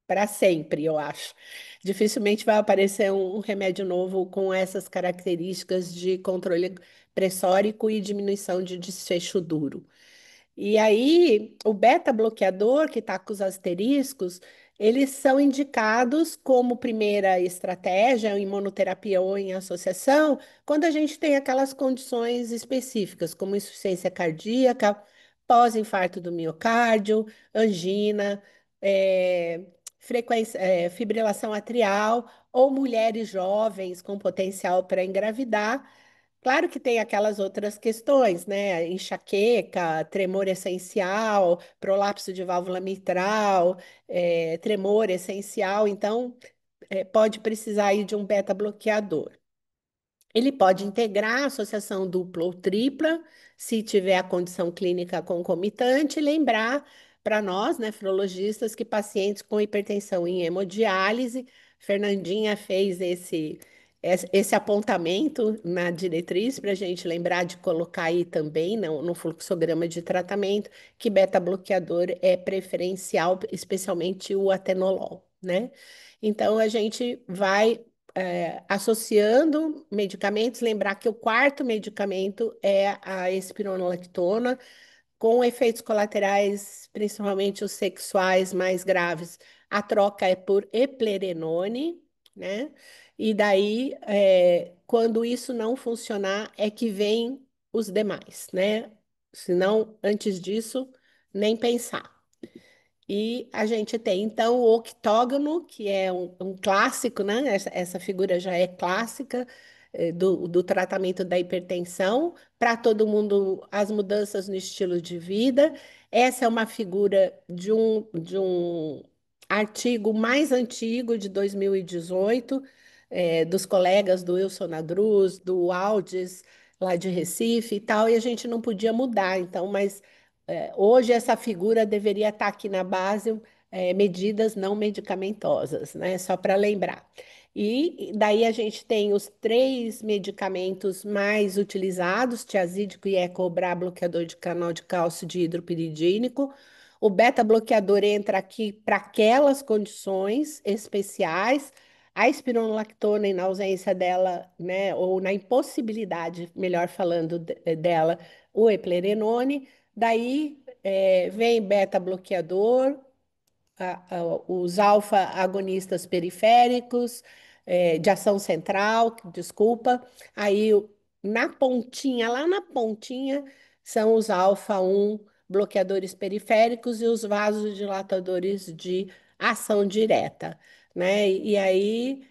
Para sempre, eu acho. Dificilmente vai aparecer um remédio novo com essas características de controle pressórico e diminuição de desfecho duro. E aí, o beta-bloqueador, que está com os asteriscos, eles são indicados como primeira estratégia em monoterapia ou em associação, quando a gente tem aquelas condições específicas, como insuficiência cardíaca, pós-infarto do miocárdio, angina, fibrilação atrial, ou mulheres jovens com potencial para engravidar. Claro que tem aquelas outras questões, né? Enxaqueca, tremor essencial, prolapso de válvula mitral, tremor essencial. Então, pode precisar aí de um beta-bloqueador. Ele pode integrar a associação dupla ou tripla, se tiver a condição clínica concomitante, e lembrar para nós, nefrologistas, que pacientes com hipertensão em hemodiálise, Fernandinha fez esse apontamento na diretriz para a gente lembrar de colocar aí também no fluxograma de tratamento, que beta-bloqueador é preferencial, especialmente o atenolol, né? Então, a gente vai associando medicamentos, lembrar que o quarto medicamento é a espironolactona, com efeitos colaterais, principalmente os sexuais mais graves. A troca é por eplerenone, né? E daí, quando isso não funcionar, é que vem os demais, né? Senão, antes disso, nem pensar. E a gente tem, então, o octógono, que é um clássico, né? Essa figura já é clássica, do tratamento da hipertensão, para todo mundo, as mudanças no estilo de vida. Essa é uma figura de um artigo mais antigo de 2018, dos colegas do Wilson Nadruz, do Aldes, lá de Recife e tal, e a gente não podia mudar. Então, mas hoje essa figura deveria estar aqui na base, medidas não medicamentosas, né? Só para lembrar. E daí a gente tem os três medicamentos mais utilizados, tiazídico e Ecobra, bloqueador de canal de cálcio de hidropiridínico. O beta-bloqueador entra aqui para aquelas condições especiais. A espironolactona, na ausência dela, né, ou na impossibilidade, melhor falando, dela, o eplerenone. Daí vem beta-bloqueador, os alfa-agonistas periféricos, de ação central, desculpa. Aí, na pontinha, lá na pontinha, são os alfa-1 bloqueadores periféricos e os vasodilatadores de ação direta, né? E aí,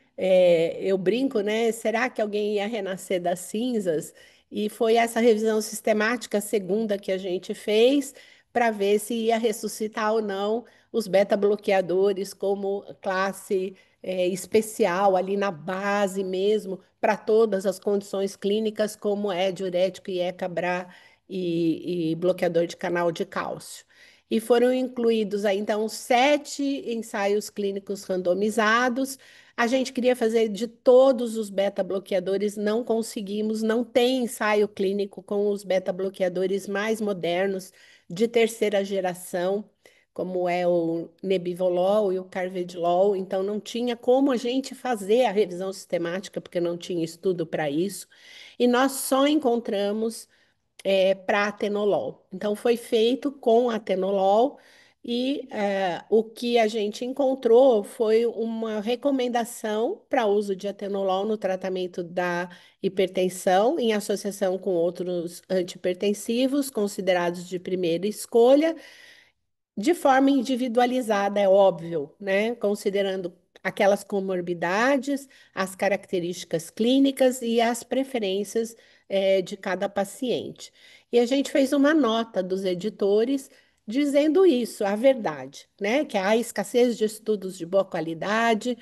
eu brinco, né? Será que alguém ia renascer das cinzas? E foi essa revisão sistemática segunda que a gente fez para ver se ia ressuscitar ou não os beta-bloqueadores como classe especial ali na base mesmo, para todas as condições clínicas, como é diurético e ECA-BRA e bloqueador de canal de cálcio. E foram incluídos aí, então, 7 ensaios clínicos randomizados. A gente queria fazer de todos os beta-bloqueadores, não conseguimos, não tem ensaio clínico com os beta-bloqueadores mais modernos de terceira geração, como é o Nebivolol e o Carvedilol, então não tinha como a gente fazer a revisão sistemática, porque não tinha estudo para isso, e nós só encontramos para atenolol. Então foi feito com atenolol, e o que a gente encontrou foi uma recomendação para uso de atenolol no tratamento da hipertensão, em associação com outros antihipertensivos considerados de primeira escolha, de forma individualizada, é óbvio, né? Considerando aquelas comorbidades, as características clínicas e as preferências, de cada paciente. E a gente fez uma nota dos editores dizendo isso, a verdade, né? Que há escassez de estudos de boa qualidade,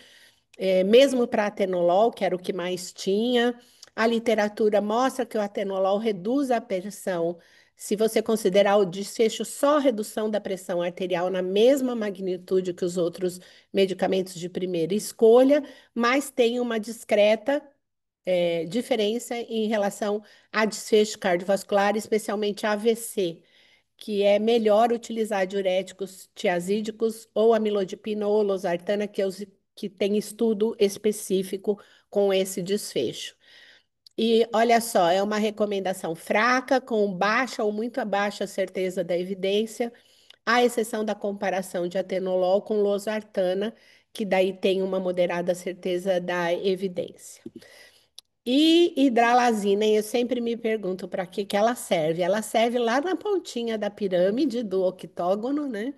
mesmo para atenolol, que era o que mais tinha. A literatura mostra que o atenolol reduz a pressão. Se você considerar o desfecho só redução da pressão arterial na mesma magnitude que os outros medicamentos de primeira escolha, mas tem uma discreta diferença em relação a desfecho cardiovascular, especialmente AVC, que é melhor utilizar diuréticos tiazídicos ou amilodipina ou losartana, que tem estudo específico com esse desfecho. E olha só, é uma recomendação fraca, com baixa ou muito baixa certeza da evidência, à exceção da comparação de atenolol com losartana, que daí tem uma moderada certeza da evidência. E hidralazina, eu sempre me pergunto para que que ela serve. Ela serve lá na pontinha da pirâmide do octógono, né?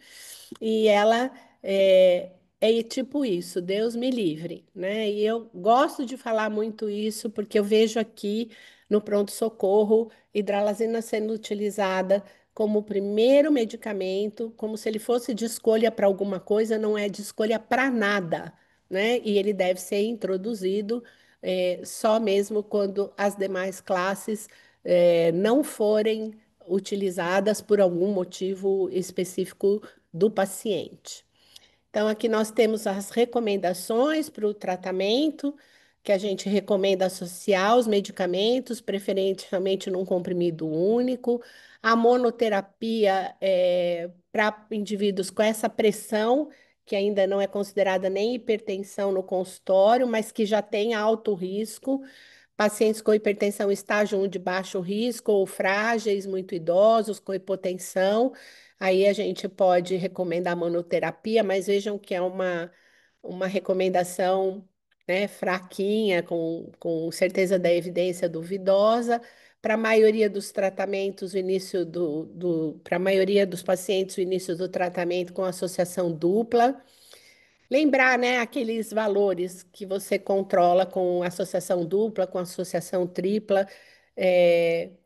E ela é tipo isso, Deus me livre, né? E eu gosto de falar muito isso porque eu vejo aqui no pronto-socorro hidralazina sendo utilizada como o primeiro medicamento, como se ele fosse de escolha para alguma coisa, não é de escolha para nada, né? E ele deve ser introduzido só mesmo quando as demais classes não forem utilizadas por algum motivo específico do paciente. Então, aqui nós temos as recomendações para o tratamento, que a gente recomenda associar os medicamentos, preferencialmente num comprimido único. A monoterapia para indivíduos com essa pressão, que ainda não é considerada nem hipertensão no consultório, mas que já tem alto risco. Pacientes com hipertensão estágio 1 de baixo risco ou frágeis, muito idosos, com hipotensão. Aí a gente pode recomendar monoterapia, mas vejam que é uma recomendação, né, fraquinha, com certeza da evidência duvidosa. Para a maioria dos tratamentos, o início para a maioria dos pacientes, o início do tratamento com associação dupla. Lembrar, né, aqueles valores que você controla com associação dupla, com associação tripla,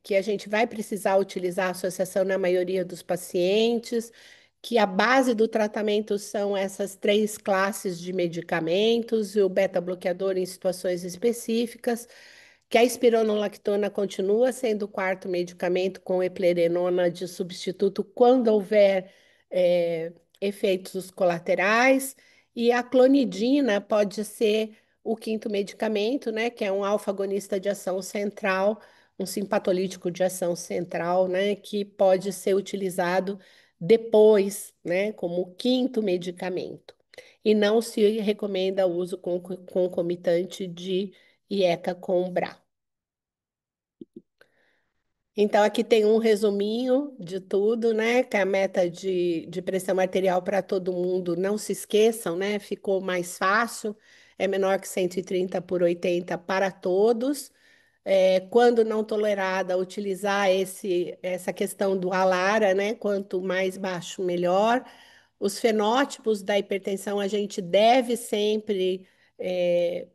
que a gente vai precisar utilizar a associação na maioria dos pacientes, que a base do tratamento são essas três classes de medicamentos, e o beta-bloqueador em situações específicas, que a espironolactona continua sendo o quarto medicamento com eplerenona de substituto quando houver eh, efeitos colaterais, e a clonidina pode ser o quinto medicamento, né, que é um alfa-agonista de ação central, um simpatolítico de ação central, né, que pode ser utilizado depois, né, como quinto medicamento. E não se recomenda o uso concomitante de IECA com BRA. Então, aqui tem um resuminho de tudo, né? Que é a meta de pressão arterial para todo mundo, não se esqueçam, né? Ficou mais fácil, é menor que 130 por 80 para todos. Quando não tolerada, utilizar essa questão do ALARA, né? Quanto mais baixo, melhor. Os fenótipos da hipertensão, a gente deve sempre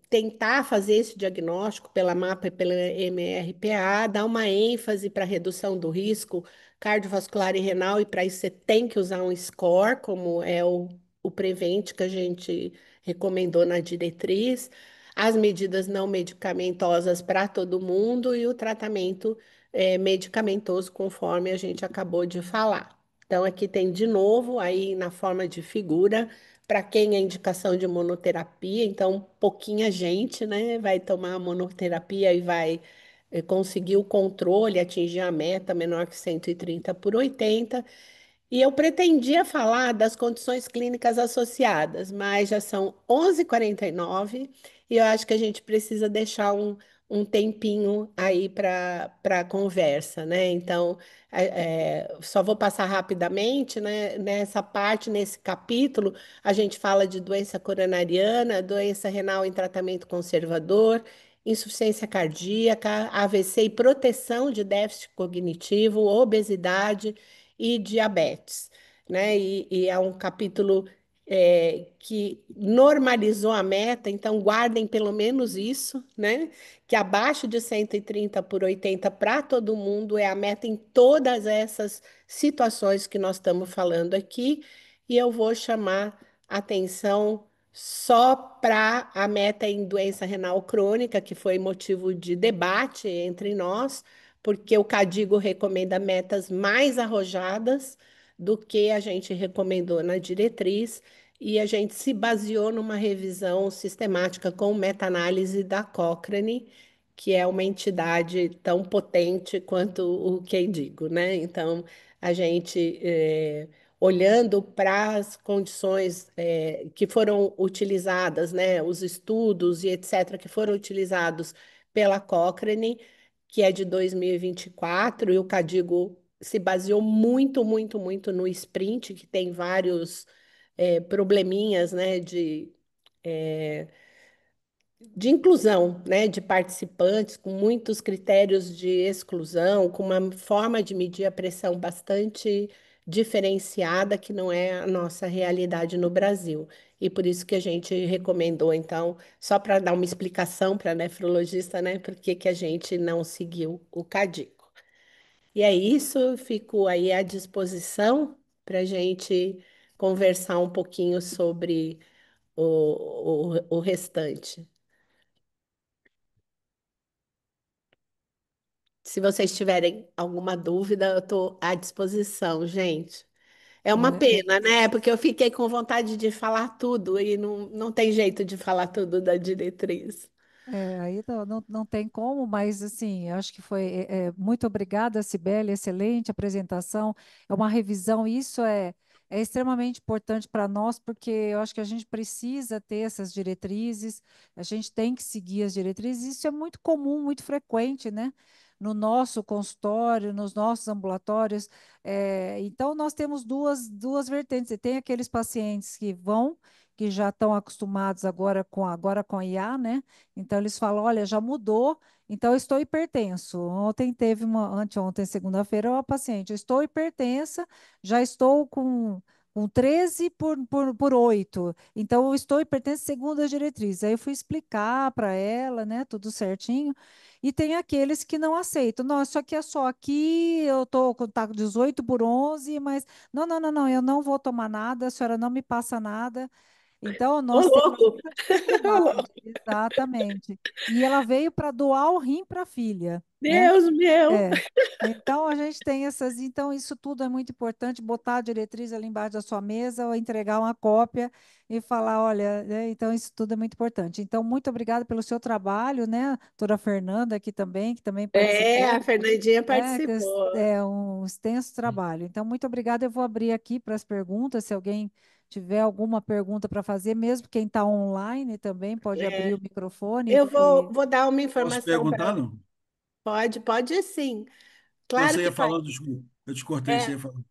tentar fazer esse diagnóstico pela MAPA e pela MRPA, dar uma ênfase para a redução do risco cardiovascular e renal, e para isso você tem que usar um score, como é o Prevent que a gente recomendou na diretriz, as medidas não medicamentosas para todo mundo e o tratamento medicamentoso, conforme a gente acabou de falar. Então, aqui tem de novo, aí na forma de figura, para quem é indicação de monoterapia, então pouquinha gente, né, vai tomar a monoterapia e vai conseguir o controle, atingir a meta menor que 130 por 80. E eu pretendia falar das condições clínicas associadas, mas já são 11h49 e eu acho que a gente precisa deixar um tempinho aí para a conversa, né? Então, só vou passar rapidamente, né? Nessa parte, nesse capítulo, a gente fala de doença coronariana, doença renal em tratamento conservador, insuficiência cardíaca, AVC e proteção de déficit cognitivo, obesidade e diabetes, né? E é um capítulo que normalizou a meta, então guardem pelo menos isso, né? Que abaixo de 130 por 80 para todo mundo é a meta em todas essas situações que nós estamos falando aqui, e eu vou chamar atenção só para a meta em doença renal crônica, que foi motivo de debate entre nós, porque o Cadigo recomenda metas mais arrojadas do que a gente recomendou na diretriz, e a gente se baseou numa revisão sistemática com meta-análise da Cochrane, que é uma entidade tão potente quanto o Cadigo, né? Então, a gente, olhando para as condições que foram utilizadas, né, os estudos e etc., que foram utilizados pela Cochrane, que é de 2024, e o Cadigo se baseou muito, muito, muito no sprint, que tem vários probleminhas, né, de inclusão, né, de participantes, com muitos critérios de exclusão, com uma forma de medir a pressão bastante diferenciada, que não é a nossa realidade no Brasil. E por isso que a gente recomendou, então, só para dar uma explicação para a nefrologista, né, por que que a gente não seguiu o CADICO. E é isso, fico aí à disposição para a gente conversar um pouquinho sobre o restante. Se vocês tiverem alguma dúvida, eu estou à disposição, gente. É uma Olha, pena, né? Porque eu fiquei com vontade de falar tudo e não tem jeito de falar tudo da diretriz. aí não tem como, mas assim, eu acho que foi muito obrigada, Cibele, excelente apresentação. É uma revisão, isso é extremamente importante para nós, porque eu acho que a gente precisa ter essas diretrizes, a gente tem que seguir as diretrizes, isso é muito comum, muito frequente, né? No nosso consultório, nos nossos ambulatórios. Então, nós temos duas vertentes. E tem aqueles pacientes que já estão acostumados agora com a IA, né? Então eles falam, olha, já mudou, então eu estou hipertenso. Ontem teve anteontem, segunda-feira, uma paciente, eu estou hipertensa, já estou com com 13 por 8. Então, eu estou hipertensa segundo as diretrizes. Aí eu fui explicar para ela, né, tudo certinho. E tem aqueles que não aceitam. Não, isso aqui é só aqui, eu estou com tá com 18 por 11, mas não, não, não, não, eu não vou tomar nada, a senhora não me passa nada. Então, Ô, nós temos louco! esse Ô, trabalho, louco! exatamente. E ela veio para doar o rim para a filha, né? Deus meu! É. Então a gente tem essas, então isso tudo é muito importante, botar a diretriz ali embaixo da sua mesa ou entregar uma cópia e falar, olha, né, então isso tudo é muito importante. Então muito obrigada pelo seu trabalho, né? Doutora Fernanda aqui também, que também É, participou, a Fernandinha né? participou. É um extenso trabalho. Então muito obrigada. Eu vou abrir aqui para as perguntas, se alguém tiver alguma pergunta para fazer, mesmo quem está online também pode abrir É, o microfone, eu porque vou dar uma Posso informação perguntar, para. não? Pode sim. Claro Você que ia pode. falando, desculpa, eu te cortei, você É, ia falando.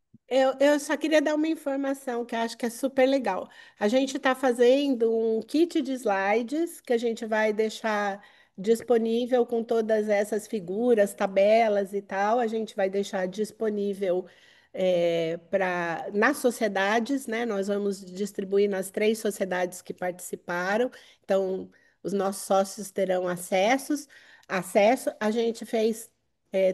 eu só queria dar uma informação que eu acho que é super legal. A gente está fazendo um kit de slides que a gente vai deixar disponível com todas essas figuras, tabelas e tal. A gente vai deixar disponível nas sociedades, né? Nós vamos distribuir nas 3 sociedades que participaram. Então, os nossos sócios terão acesso. A gente fez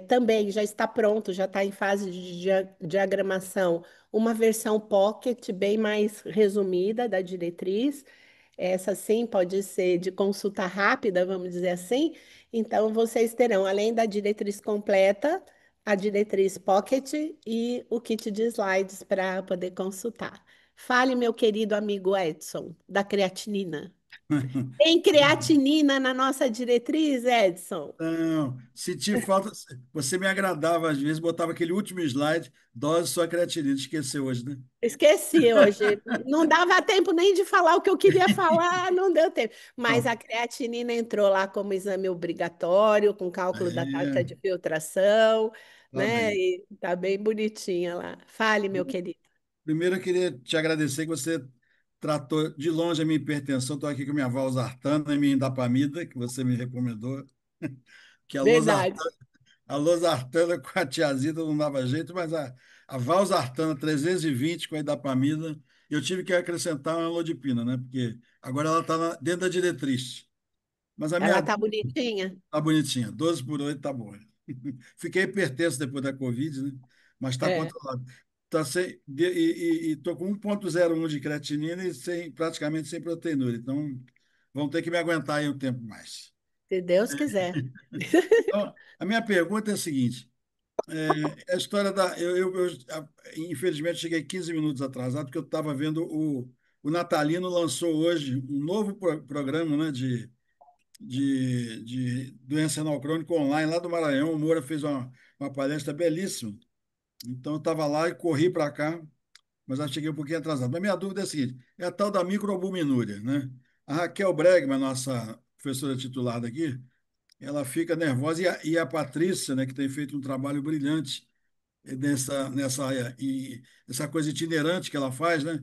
também já está pronto, já está em fase de diagramação, uma versão pocket bem mais resumida da diretriz. Essa sim pode ser de consulta rápida, vamos dizer assim. Então, vocês terão, além da diretriz completa, a diretriz pocket e o kit de slides para poder consultar. Fale, meu querido amigo Edson, da creatinina. Tem creatinina na nossa diretriz, Edson? Não, senti falta. Você me agradava às vezes, botava aquele último slide, dose só creatinina, esqueceu hoje, né? Esqueci hoje. Não dava tempo nem de falar o que eu queria falar, não deu tempo. Mas Não, a creatinina entrou lá como exame obrigatório, com cálculo da taxa é, de filtração, tá né? bem. E tá bem bonitinha lá. Fale, meu querido. Primeiro, eu queria te agradecer que você tratou de longe a minha hipertensão. Estou aqui com minha valsartana e minha indapamida, que você me recomendou, que Verdade. a losartana com a tiazida não dava jeito, mas a valsartana 320 com a idapamida, eu tive que acrescentar uma lodipina, né? Porque agora ela está dentro da diretriz. Mas a minha Ela tá bonitinha? tá bonitinha, 12 por 8 tá boa. Fiquei hipertenso depois da Covid, né? Mas está É. controlado. Tá sem, e tô com 1,01 de creatinina e praticamente sem proteinúria. Então, vão ter que me aguentar aí um tempo mais. Se Deus quiser. Então, a minha pergunta é a seguinte: a história da. Infelizmente, cheguei 15 minutos atrasado, porque eu estava vendo o Natalino lançou hoje um novo programa, né, de doença renal crônica online lá do Maranhão. O Moura fez uma palestra belíssima. Então, eu estava lá e corri para cá, mas já cheguei um pouquinho atrasado. Mas minha dúvida é a seguinte: é a tal da microalbuminúria, né? A Raquel Bregman, nossa professora titular daqui, ela fica nervosa, e a Patrícia, né, que tem feito um trabalho brilhante nessa coisa itinerante que ela faz, né?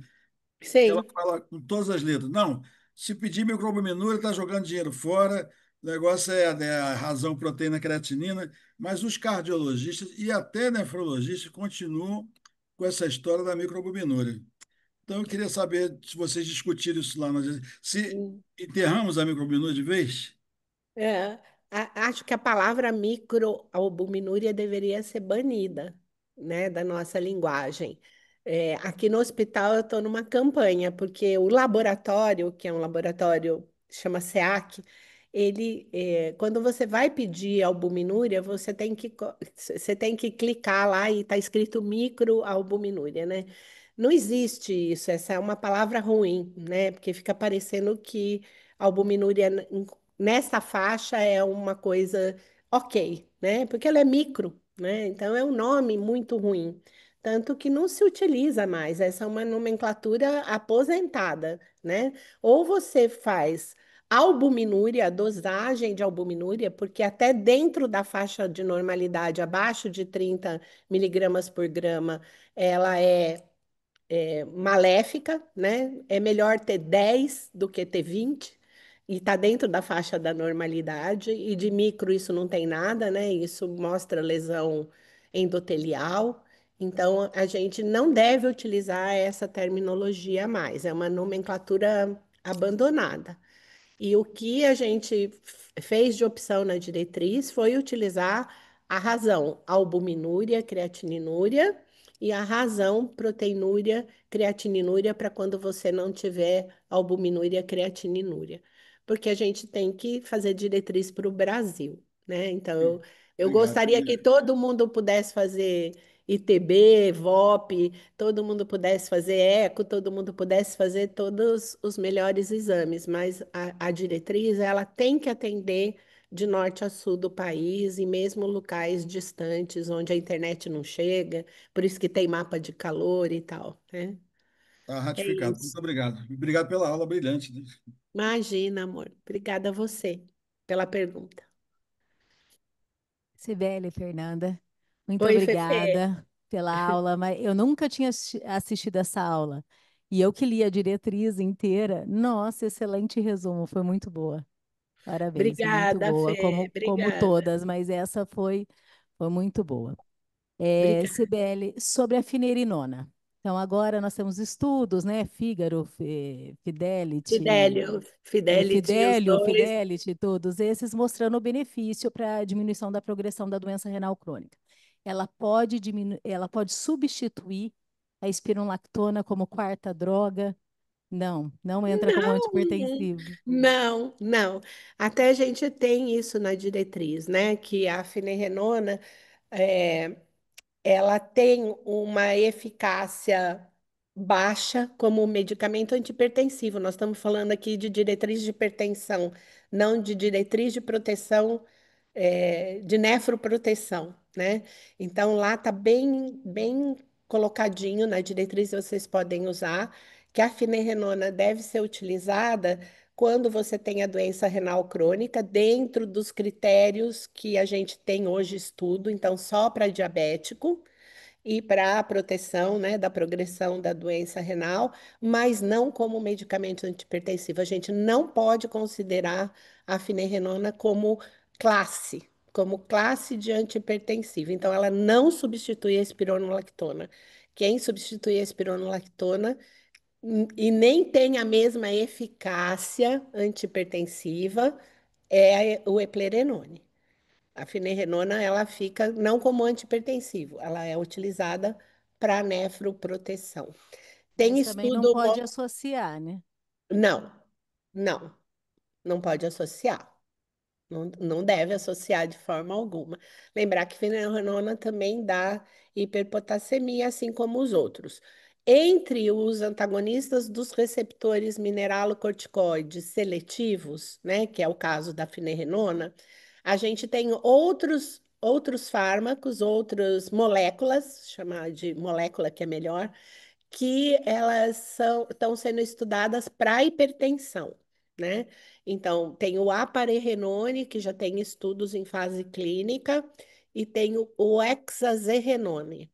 Ela Sim. fala com todas as letras. Não, se pedir microalbuminúria, está jogando dinheiro fora. O negócio é a razão proteína creatinina, mas os cardiologistas e até nefrologistas continuam com essa história da microalbuminúria. Então, eu queria saber se vocês discutiram isso lá. Se enterramos a microalbuminúria de vez? É, acho que a palavra microalbuminúria deveria ser banida, né, da nossa linguagem. Aqui no hospital eu estou numa campanha, porque o laboratório, que é um laboratório, chama SEAC, quando você vai pedir albuminúria, você tem que clicar lá e está escrito microalbuminúria, né? Não existe isso, essa é uma palavra ruim, né? Porque fica parecendo que albuminúria nessa faixa é uma coisa ok, né? Porque ela é micro, né? Então é um nome muito ruim. Tanto que não se utiliza mais, essa é uma nomenclatura aposentada, né? Ou você faz albuminúria, a dosagem de albuminúria, porque até dentro da faixa de normalidade, abaixo de 30 miligramas por grama, ela é maléfica, né? É melhor ter 10 do que ter 20 e está dentro da faixa da normalidade, e de micro isso não tem nada, né? Isso mostra lesão endotelial. Então, a gente não deve utilizar essa terminologia mais, é uma nomenclatura abandonada. E o que a gente fez de opção na diretriz foi utilizar a razão albuminúria, creatinínúria e a razão proteinúria, creatininúria para quando você não tiver albuminúria, creatininúria. Porque a gente tem que fazer diretriz para o Brasil, né? Então, eu Obrigado, gostaria que Camila. todo mundo pudesse fazer ITB, VOP, todo mundo pudesse fazer eco, todo mundo pudesse fazer todos os melhores exames, mas a diretriz ela tem que atender de norte a sul do país e mesmo locais distantes onde a internet não chega, por isso que tem mapa de calor e tal, né? Está É ratificado. isso. Muito obrigado. Obrigado pela aula brilhante, né? Imagina, amor. Obrigada a você pela pergunta. Sibeli, Fernanda, muito Oi, Fefe. obrigada pela aula, mas eu nunca tinha assistido essa aula. E eu que li a diretriz inteira, nossa, excelente resumo, foi muito boa. Parabéns, muito Obrigada, boa, Fê. como Obrigada. todas, mas essa foi muito boa. Obrigada. Sibeli, sobre a finerinona. Então, agora nós temos estudos, né? Fígaro, Fidelity, Fidelio, Fidelity, os dois. Fidelity, todos esses mostrando o benefício para a diminuição da progressão da doença renal crônica. Ela pode substituir a espironolactona como quarta droga? Não, não entra como Não, antipertensivo. não, não. Até a gente tem isso na diretriz, né? Que a finerenona, é, ela tem uma eficácia baixa como medicamento antipertensivo. Nós estamos falando aqui de diretriz de hipertensão, não de diretriz de proteção, de nefroproteção, né? Então lá está bem colocadinho na diretriz, vocês podem usar, que a finerenona deve ser utilizada quando você tem a doença renal crônica, dentro dos critérios que a gente tem hoje estudo, então só para diabético e para a proteção, né, da progressão da doença renal, mas não como medicamento antipertensivo. A gente não pode considerar a finerenona como classe de antipertensivo. Então, ela não substitui a espironolactona. Quem substitui a espironolactona e nem tem a mesma eficácia antipertensiva é o eplerenone. A finerenona, ela fica não como antipertensivo, ela é utilizada para nefroproteção. Tem Mas também não estudo. pode associar, né? Não, não, não pode associar. Não deve associar de forma alguma. Lembrar que finerenona também dá hiperpotassemia, assim como os outros. Entre os antagonistas dos receptores mineralocorticoides seletivos, né, que é o caso da finerenona, a gente tem outros fármacos, outras moléculas, chamar de molécula que é melhor, que estão sendo estudadas para hipertensão, né? Então, tem o aparerrenone, que já tem estudos em fase clínica, e tem o hexazerenone.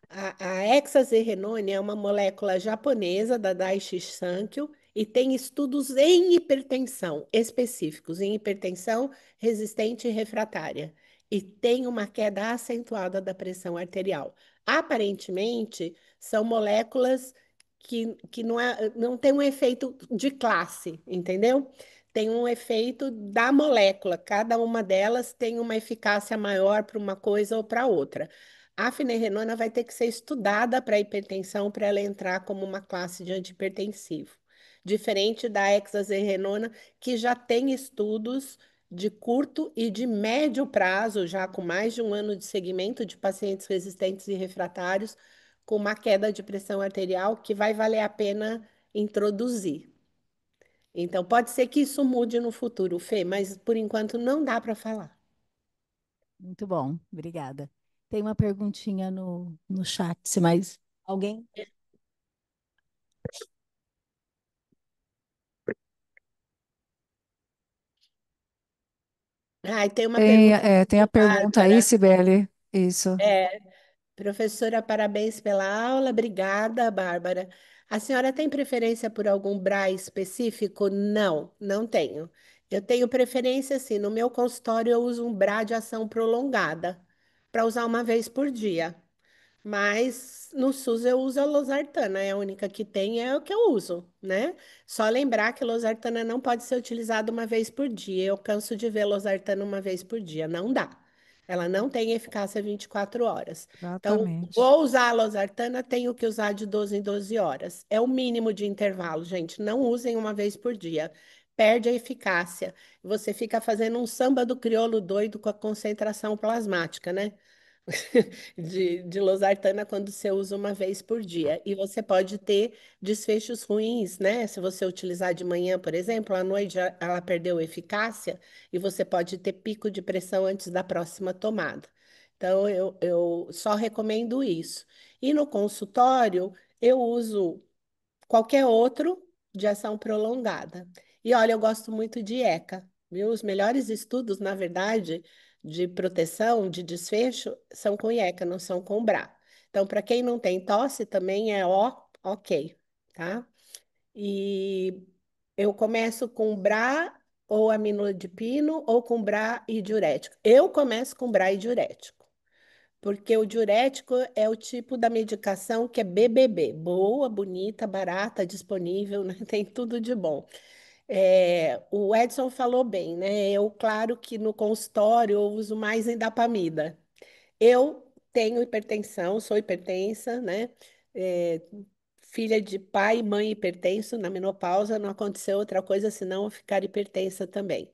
A hexazerenone é uma molécula japonesa da Daiichi Sankyo e tem estudos em hipertensão específicos, em hipertensão resistente e refratária. E tem uma queda acentuada da pressão arterial. Aparentemente, são moléculas que não tem um efeito de classe, entendeu? Tem um efeito da molécula. Cada uma delas tem uma eficácia maior para uma coisa ou para outra. A finerenona vai ter que ser estudada para hipertensão para ela entrar como uma classe de antipertensivo. Diferente da hexazerenona, que já tem estudos de curto e de médio prazo, já com mais de um ano de segmento de pacientes resistentes e refratários, com uma queda de pressão arterial que vai valer a pena introduzir. Então, pode ser que isso mude no futuro, Fê, mas por enquanto não dá para falar. Muito bom, obrigada. Tem uma perguntinha no chat, se mais alguém? Ah, e tem uma Tem, pergunta é, tem a do pergunta aí, Bárbara. Sibeli. Isso. É, professora, parabéns pela aula. Obrigada, Bárbara. A senhora tem preferência por algum BRA específico? Não, não tenho. Eu tenho preferência, sim. No meu consultório, eu uso um BRA de ação prolongada, para usar uma vez por dia. mas no SUS eu uso a losartana, é a única que tem, é o que eu uso, né? Só lembrar que losartana não pode ser utilizada uma vez por dia. Eu canso de ver losartana uma vez por dia, não dá. Ela não tem eficácia 24 horas. Então, Exatamente. vou usar a losartana, tenho que usar de 12 em 12 horas. É o mínimo de intervalo, gente. Não usem uma vez por dia. Perde a eficácia. Você fica fazendo um samba do crioulo doido com a concentração plasmática, né? de losartana quando você usa uma vez por dia. E você pode ter desfechos ruins, né? Se você utilizar de manhã, por exemplo, à noite ela perdeu eficácia e você pode ter pico de pressão antes da próxima tomada. Então, eu só recomendo isso. E no consultório, eu uso qualquer outro de ação prolongada. E olha, eu gosto muito de ECA, viu? Os melhores estudos, na verdade, de proteção, de desfecho, são com IECA, não são com BRA. Então, para quem não tem tosse, também é ok, tá? E eu começo com BRA ou amlodipino ou com BRA e diurético. Eu começo com BRA e diurético. Porque o diurético é o tipo da medicação que é BBB, boa, bonita, barata, disponível, né? Tem tudo de bom. O Edson falou bem, né? Eu, claro que no consultório eu uso mais indapamida. Eu tenho hipertensão, sou hipertensa, né? É, filha de pai e mãe hipertenso na menopausa, não aconteceu outra coisa senão eu ficar hipertensa também.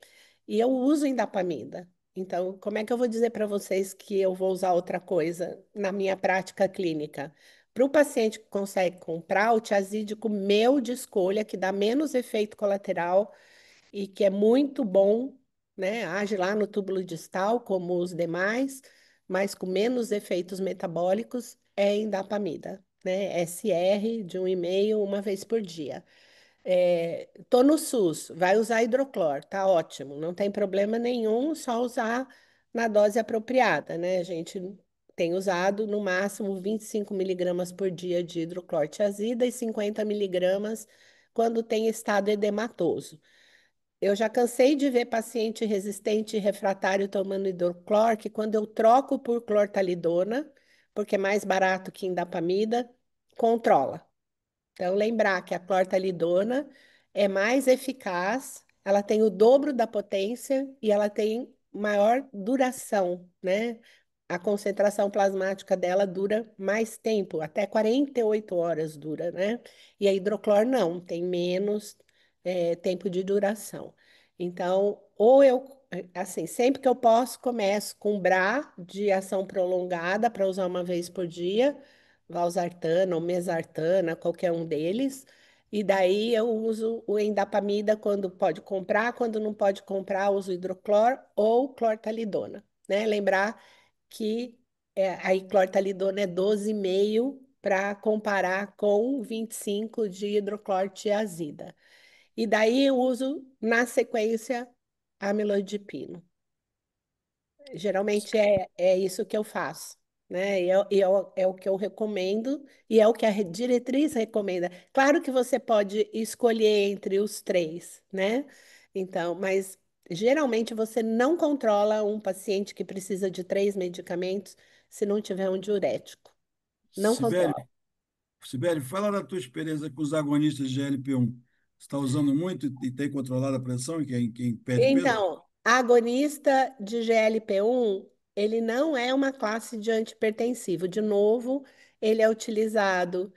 E eu uso indapamida. Então, como é que eu vou dizer para vocês que eu vou usar outra coisa na minha prática clínica? Para o paciente que consegue comprar o tiazídico meu de escolha, que dá menos efeito colateral, e que é muito bom, né? Age lá no túbulo distal, como os demais, mas com menos efeitos metabólicos, é indapamida, né? SR de 1,5 uma vez por dia. Tô no SUS, vai usar hidroclor, tá ótimo, não tem problema nenhum, só usar na dose apropriada, né? A gente tem usado no máximo 25 miligramas por dia de hidroclorotiazida e 50 miligramas quando tem estado edematoso. Eu já cansei de ver paciente resistente e refratário tomando hidroclor, que quando eu troco por clortalidona, porque é mais barato que indapamida, controla. Então, lembrar que a clortalidona é mais eficaz, ela tem o dobro da potência e ela tem maior duração, né? A concentração plasmática dela dura mais tempo, até 48 horas dura, né? E a hidroclor não, tem menos tempo de duração. Então, ou eu, assim, sempre que eu posso, começo com BRA de ação prolongada para usar uma vez por dia, valsartana ou mesartana, qualquer um deles. E daí eu uso o endapamida quando pode comprar, quando não pode comprar, uso hidroclor ou clortalidona, né? Lembrar que a clortalidona é 12,5 para comparar com 25 de hidroclorotiazida. E daí eu uso na sequência amlodipino. Geralmente é isso que eu faço, né? É o que eu recomendo e é o que a diretriz recomenda. Claro que você pode escolher entre os três, né? Então, mas geralmente você não controla um paciente que precisa de 3 medicamentos se não tiver um diurético. Não Sibeli, controla. Sibeli, fala da tua experiência com os agonistas de GLP-1. Você está usando muito e tem controlado a pressão em quem perde peso? Então, agonista de GLP-1, ele não é uma classe de antipertensivo. De novo, ele é utilizado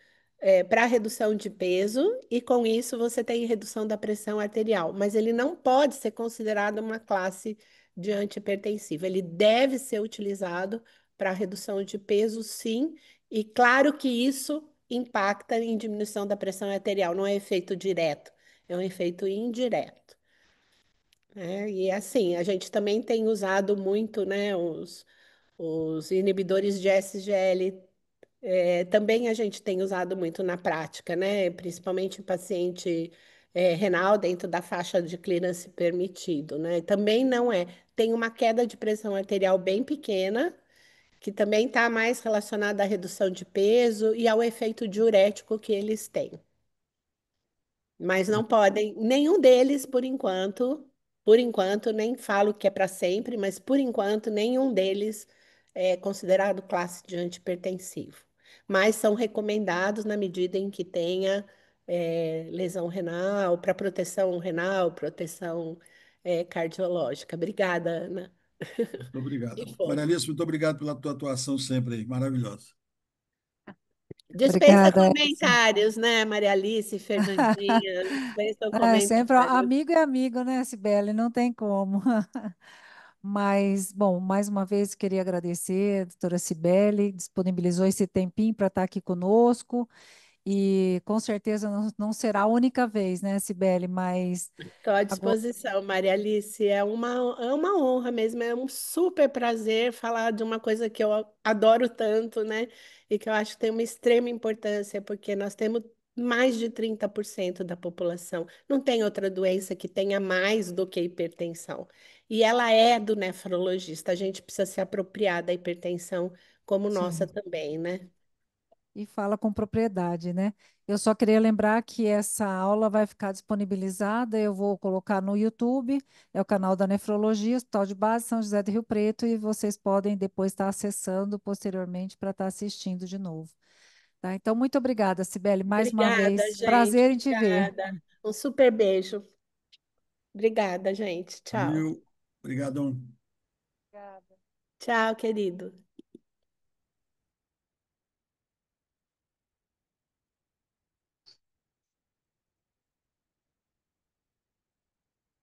para redução de peso e com isso você tem redução da pressão arterial, mas ele não pode ser considerado uma classe de antipertensivo. Ele deve ser utilizado para redução de peso, sim, e claro que isso impacta em diminuição da pressão arterial, não é efeito direto, é um efeito indireto. E assim, a gente também tem usado muito, né, os inibidores de SGL, também a gente tem usado muito na prática, né, principalmente em paciente renal dentro da faixa de clearance permitido, né, também não é, tem uma queda de pressão arterial bem pequena, que também está mais relacionada à redução de peso e ao efeito diurético que eles têm. Mas não podem, nenhum deles, por enquanto, nem falo que é para sempre, mas por enquanto, nenhum deles é considerado classe de antipertensivo, mas são recomendados na medida em que tenha lesão renal, para proteção renal, proteção cardiológica. Obrigada, Ana. Muito obrigado. E foi. Maria Alice, muito obrigado pela tua atuação sempre aí, maravilhosa. Dispensa Obrigada, Edson. comentários, né, Maria Alice, Fernandinha? Dispensa É, sempre, ó, comentários. amigo é amigo, né, Sibeli? Não tem como. Mas, bom, mais uma vez queria agradecer a doutora Cibele, disponibilizou esse tempinho para estar aqui conosco, e com certeza não será a única vez, né, Cibele? Mas Estou à agora, disposição, Maria Alice. É uma honra mesmo, é um super prazer falar de uma coisa que eu adoro tanto, né? E que eu acho que tem uma extrema importância, porque nós temos mais de 30% da população. Não tem outra doença que tenha mais do que hipertensão. E ela é do nefrologista. A gente precisa se apropriar da hipertensão como nossa sim, também, né? e fala com propriedade, né? Eu só queria lembrar que essa aula vai ficar disponibilizada, eu vou colocar no YouTube, é o canal da Nefrologia, Hospital de Base São José do Rio Preto, e vocês podem depois estar acessando posteriormente para estar assistindo de novo. Tá? Então, muito obrigada, Cibele, mais uma Obrigada, vez. gente. Prazer em te ver. Obrigada. Um super beijo. Obrigada, gente. Tchau. Valeu, obrigadão. Tchau, querido.